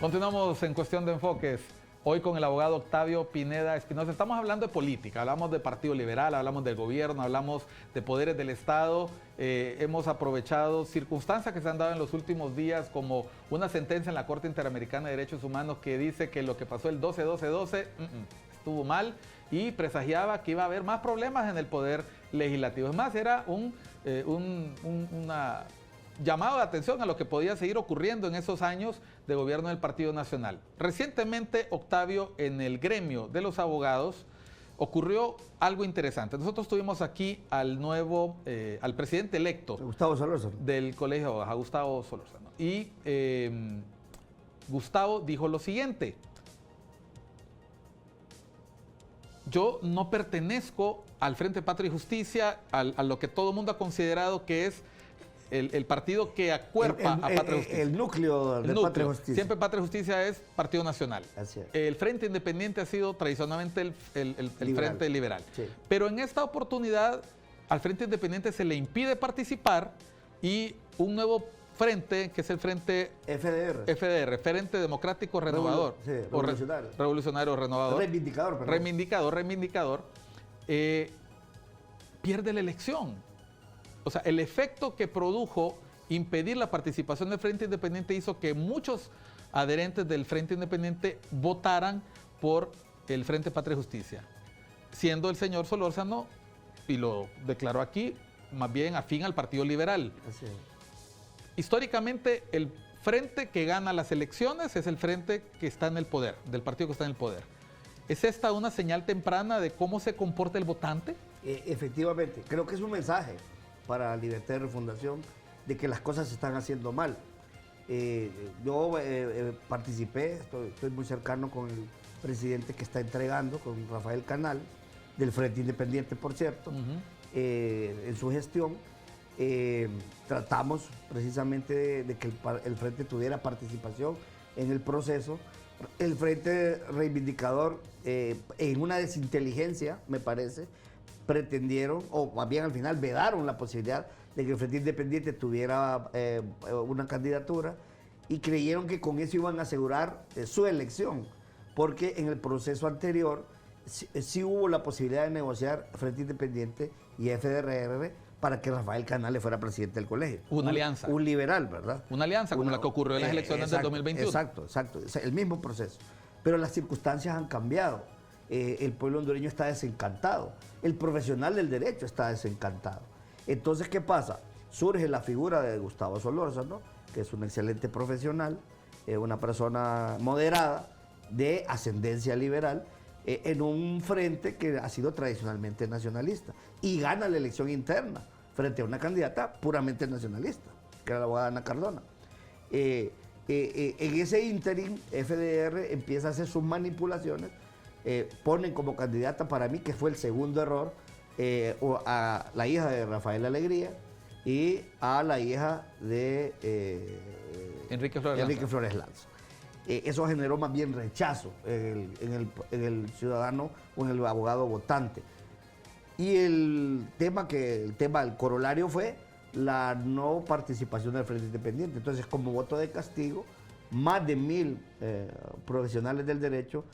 Continuamos en Cuestión de Enfoques, hoy con el abogado Octavio Pineda Espinosa. Estamos hablando de política, hablamos del Partido Liberal, hablamos del gobierno, hablamos de poderes del Estado. Hemos aprovechado circunstancias que se han dado en los últimos días, como una sentencia en la Corte Interamericana de Derechos Humanos que dice que lo que pasó el 12-12-12 estuvo mal y presagiaba que iba a haber más problemas en el Poder Legislativo. Es más, era una llamado de atención a lo que podía seguir ocurriendo en esos años de gobierno del Partido Nacional. Recientemente, Octavio, en el gremio de los abogados, ocurrió algo interesante. Nosotros tuvimos aquí al al presidente electo Gustavo Solórzano del Colegio, a Gustavo Solórzano. Y Gustavo dijo lo siguiente: yo no pertenezco al Frente Patria y Justicia, a lo que todo el mundo ha considerado que es el partido que acuerpa a Patria y Justicia. El núcleo de Patria y Justicia. Siempre Patria y Justicia es Partido Nacional. Así es. El Frente Independiente ha sido tradicionalmente el Frente Liberal. Sí. Pero en esta oportunidad al Frente Independiente se le impide participar y un nuevo frente, que es el Frente FDR, Frente Democrático Renovador. Revolucionario. Revolucionario Renovador. Reivindicador, perdón. Reivindicador. Pierde la elección. O sea, el efecto que produjo impedir la participación del Frente Independiente hizo que muchos adherentes del Frente Independiente votaran por el Frente Patria y Justicia, siendo el señor Solórzano, y lo declaró aquí, más bien afín al Partido Liberal. Así es. Históricamente, el frente que gana las elecciones es el frente que está en el poder, del partido que está en el poder. ¿Es esta una señal temprana de cómo se comporta el votante? Efectivamente, creo que es un mensaje para Libertad de Refundación de que las cosas se están haciendo mal. Yo participé, estoy muy cercano con el presidente que está entregando, con Rafael Canal, del Frente Independiente, por cierto, en su gestión. Tratamos precisamente de que el Frente tuviera participación en el proceso. El Frente Reivindicador, en una desinteligencia, me parece, pretendieron, o más bien al final vedaron la posibilidad de que el Frente Independiente tuviera una candidatura y creyeron que con eso iban a asegurar su elección, porque en el proceso anterior sí hubo la posibilidad de negociar Frente Independiente y FDR para que Rafael Canales fuera presidente del colegio. Una alianza. Un liberal, ¿verdad? Una alianza como la que ocurrió en las elecciones del 2021. Exacto, el mismo proceso. Pero las circunstancias han cambiado. El pueblo hondureño está desencantado. El profesional del derecho está desencantado. Entonces, ¿qué pasa? Surge la figura de Gustavo Solórzano, que es un excelente profesional, una persona moderada, de ascendencia liberal, en un frente que ha sido tradicionalmente nacionalista y gana la elección interna frente a una candidata puramente nacionalista, que era la abogada Ana Cardona. En ese ínterin, FDR empieza a hacer sus manipulaciones, ponen como candidata para mí, que fue el segundo error, a la hija de Rafael Alegría y a la hija de Enrique Flores Lanza. Eso generó más bien rechazo en el ciudadano o en el abogado votante. Y el corolario fue la no participación del Frente Independiente. Entonces, como voto de castigo, más de 1000 profesionales del derecho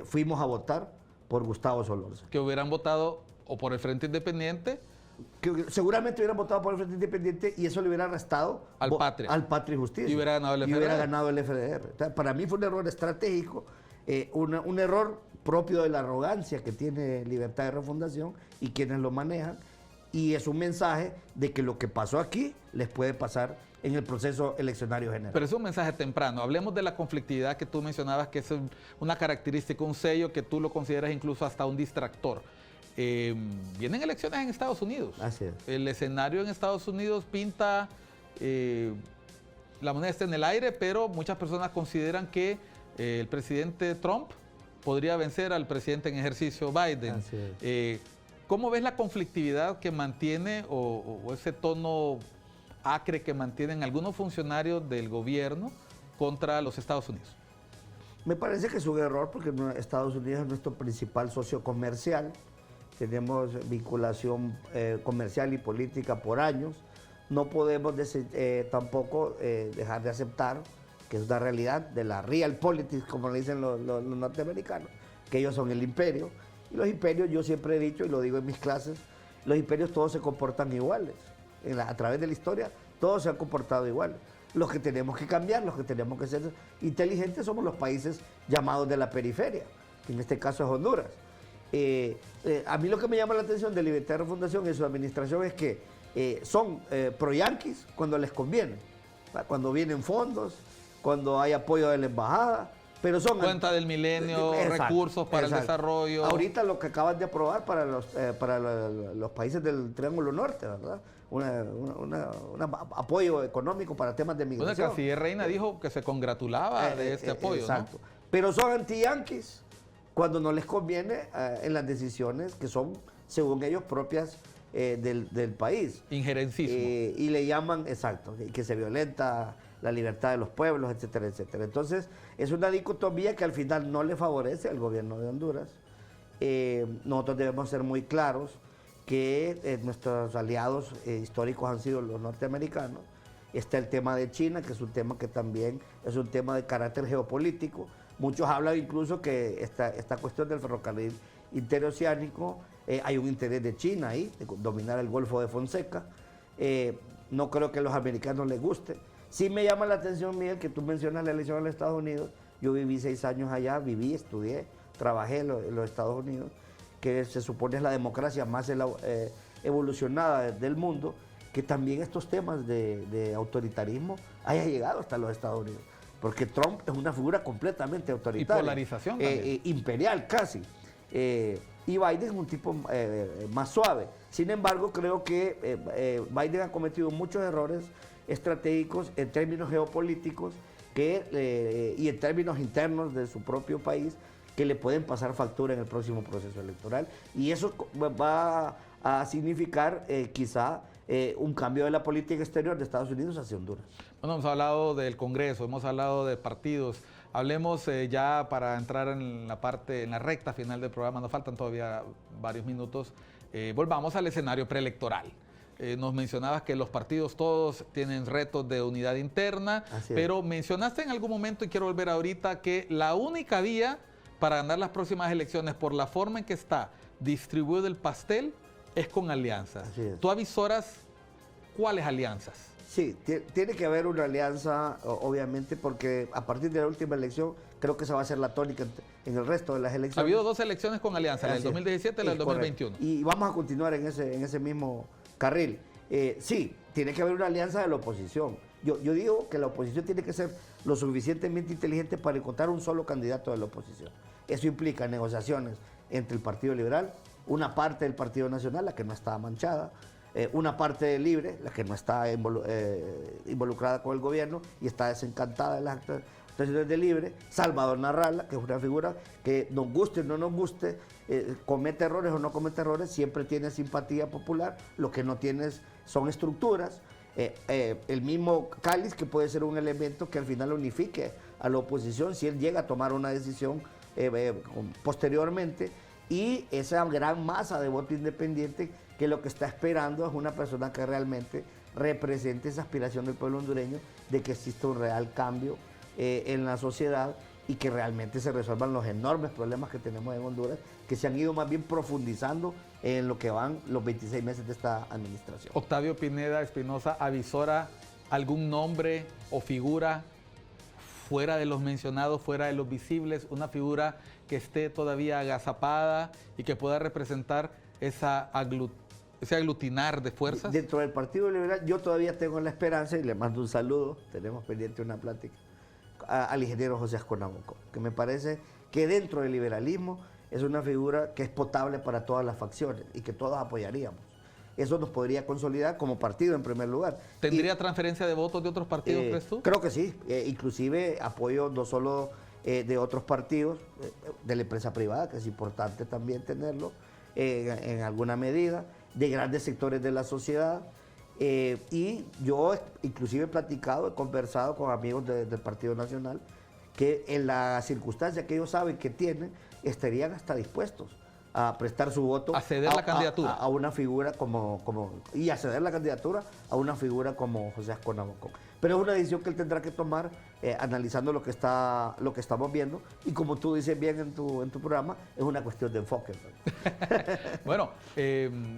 fuimos a votar por Gustavo Solórzano. Que hubieran votado o por el Frente Independiente, que seguramente hubieran votado por el Frente Independiente y eso le hubiera restado al Patria y Justicia. Y hubiera ganado el FDR. Entonces, para mí fue un error estratégico, un error propio de la arrogancia que tiene Libertad de Refundación y quienes lo manejan, y es un mensaje de que lo que pasó aquí les puede pasar en el proceso eleccionario general. Pero es un mensaje temprano. Hablemos de la conflictividad que tú mencionabas, que es una característica, un sello que tú lo consideras incluso hasta un distractor. Vienen elecciones en Estados Unidos. Así es. El escenario en Estados Unidos pinta, la moneda está en el aire, pero muchas personas consideran que el presidente Trump podría vencer al presidente en ejercicio Biden. Así es. ¿Cómo ves la conflictividad que mantiene o ese tono acre que mantienen algunos funcionarios del gobierno contra los Estados Unidos? Me parece que es un error porque Estados Unidos es nuestro principal socio comercial. Tenemos vinculación comercial y política por años. No podemos tampoco dejar de aceptar que es una realidad de la realpolitik, como le dicen los norteamericanos, que ellos son el imperio. Y los imperios, yo siempre he dicho y lo digo en mis clases, los imperios todos se comportan iguales. A través de la historia, todos se han comportado iguales. Los que tenemos que cambiar, los que tenemos que ser inteligentes somos los países llamados de la periferia, que en este caso es Honduras. A mí lo que me llama la atención de Libertad de Refundación y su administración es que son pro-yanquis cuando les conviene, cuando vienen fondos, cuando hay apoyo de la embajada, pero son... Cuenta del milenio, recursos para el desarrollo. Ahorita lo que acaban de aprobar para los países del Triángulo Norte, ¿verdad? Un apoyo económico para temas de migración. Bueno, Canciller Reina dijo que se congratulaba de este apoyo, exacto. ¿no? Pero son anti-yanquis cuando no les conviene en las decisiones que son, según ellos, propias del país. Injerencismo. Y le llaman, exacto, que se violenta la libertad de los pueblos, etcétera, etcétera. Entonces, es una dicotomía que al final no le favorece al gobierno de Honduras. Nosotros debemos ser muy claros que nuestros aliados históricos han sido los norteamericanos. está el tema de China, que es un tema que también es un tema de carácter geopolítico. Muchos hablan incluso que esta cuestión del ferrocarril interoceánico, hay un interés de China ahí, de dominar el Golfo de Fonseca. No creo que a los americanos les guste. Sí me llama la atención, Miguel, que tú mencionas la elección en los Estados Unidos. Yo viví 6 años allá, estudié, trabajé en los Estados Unidos, que se supone es la democracia más evolucionada del mundo, que también estos temas de autoritarismo haya llegado hasta los Estados Unidos. Porque Trump es una figura completamente autoritaria. Y polarización también. Imperial casi. Y Biden es un tipo más suave. Sin embargo, creo que Biden ha cometido muchos errores estratégicos en términos geopolíticos y en términos internos de su propio país que le pueden pasar factura en el próximo proceso electoral. Y eso va a significar quizá un cambio de la política exterior de Estados Unidos hacia Honduras. Bueno, hemos hablado del Congreso, hemos hablado de partidos. Hablemos ya para entrar en la recta final del programa, nos faltan todavía varios minutos. Volvamos al escenario preelectoral. Nos mencionabas que los partidos todos tienen retos de unidad interna, pero mencionaste en algún momento, y quiero volver ahorita, que la única vía para ganar las próximas elecciones por la forma en que está distribuido el pastel es con alianzas. ¿Tú avisoras cuáles alianzas? Sí, tiene que haber una alianza, obviamente, porque a partir de la última elección, creo que esa va a ser la tónica en el resto de las elecciones. Ha habido 2 elecciones con alianza, la del 2017 y la del 2021. Correcto. Y vamos a continuar en ese mismo carril. Sí, tiene que haber una alianza de la oposición. Yo digo que la oposición tiene que ser lo suficientemente inteligente para encontrar un solo candidato de la oposición. Eso implica negociaciones entre el Partido Liberal, una parte del Partido Nacional, la que no está manchada, una parte de Libre, la que no está involucrada con el gobierno y está desencantada de las actuaciones de Libre, Salvador Narrala, que es una figura que nos guste o no nos guste, comete errores o no comete errores, siempre tiene simpatía popular, lo que no tiene son estructuras. El mismo Cáliz, que puede ser un elemento que al final unifique a la oposición si él llega a tomar una decisión posteriormente, y esa gran masa de voto independiente que lo que está esperando es una persona que realmente represente esa aspiración del pueblo hondureño de que exista un real cambio en la sociedad y que realmente se resuelvan los enormes problemas que tenemos en Honduras, que se han ido más bien profundizando en lo que van los 26 meses de esta administración. Octavio Pineda Espinosa, ¿avisora algún nombre o figura fuera de los mencionados, fuera de los visibles, una figura que esté todavía agazapada y que pueda representar ese aglutinar de fuerzas? Dentro del Partido Liberal yo todavía tengo la esperanza, y le mando un saludo, tenemos pendiente una plática, al ingeniero José Asconamoco, que me parece que dentro del liberalismo es una figura que es potable para todas las facciones y que todos apoyaríamos. Eso nos podría consolidar como partido en primer lugar. ¿Tendría transferencia de votos de otros partidos, crees tú? Creo que sí, inclusive apoyo no solo de otros partidos, de la empresa privada, que es importante también tenerlo en alguna medida, de grandes sectores de la sociedad. Y yo inclusive he platicado, he conversado con amigos del Partido Nacional, que en la circunstancia que ellos saben que tienen, estarían hasta dispuestos a prestar su voto, a ceder la candidatura a una figura y a ceder la candidatura a una figura como José Asconamoco. Pero es una decisión que él tendrá que tomar analizando lo que estamos viendo, y como tú dices bien en tu programa, es una cuestión de enfoque. Bueno,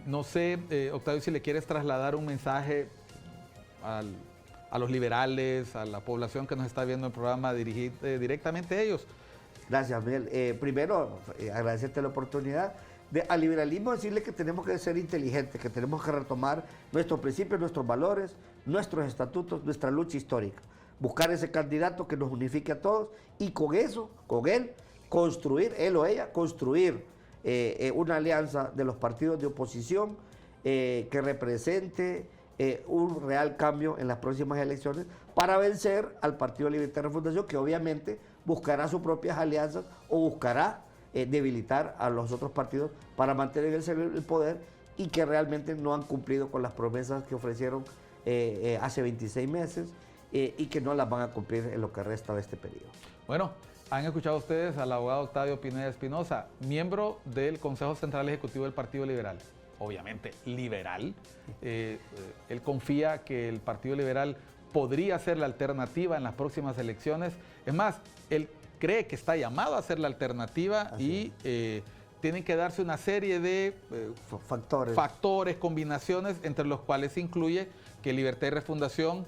no sé, Octavio, si le quieres trasladar un mensaje a los liberales, a la población que nos está viendo el programa, dirigir directamente a ellos. Gracias, Miguel. Primero, agradecerte la oportunidad. Al liberalismo decirle que tenemos que ser inteligentes, que tenemos que retomar nuestros principios, nuestros valores, nuestros estatutos, nuestra lucha histórica. Buscar ese candidato que nos unifique a todos y con eso, con él, construir, él o ella, construir una alianza de los partidos de oposición que represente un real cambio en las próximas elecciones para vencer al Partido Libertario Fundación, que obviamente buscará sus propias alianzas o buscará debilitar a los otros partidos para mantener el poder, y que realmente no han cumplido con las promesas que ofrecieron hace 26 meses y que no las van a cumplir en lo que resta de este periodo. Bueno, han escuchado ustedes al abogado Octavio Pineda Espinosa, miembro del Consejo Central Ejecutivo del Partido Liberal. Obviamente liberal. Él confía que el Partido Liberal podría ser la alternativa en las próximas elecciones. Es más, él cree que está llamado a ser la alternativa y tienen que darse una serie de factores, combinaciones, entre los cuales se incluye que Libertad y Refundación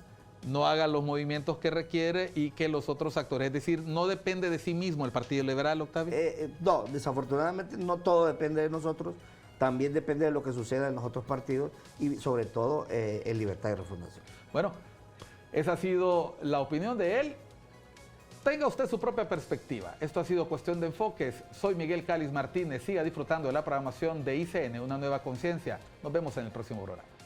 no haga los movimientos que requiere y que los otros actores, es decir, no depende de sí mismo el Partido Liberal, Octavio. No, desafortunadamente no todo depende de nosotros, también depende de lo que suceda en los otros partidos y sobre todo en Libertad y Refundación. Bueno, esa ha sido la opinión de él. Tenga usted su propia perspectiva. Esto ha sido Cuestión de Enfoques. Soy Miguel Cáliz Martínez. Siga disfrutando de la programación de ICN, Una Nueva Conciencia. Nos vemos en el próximo programa.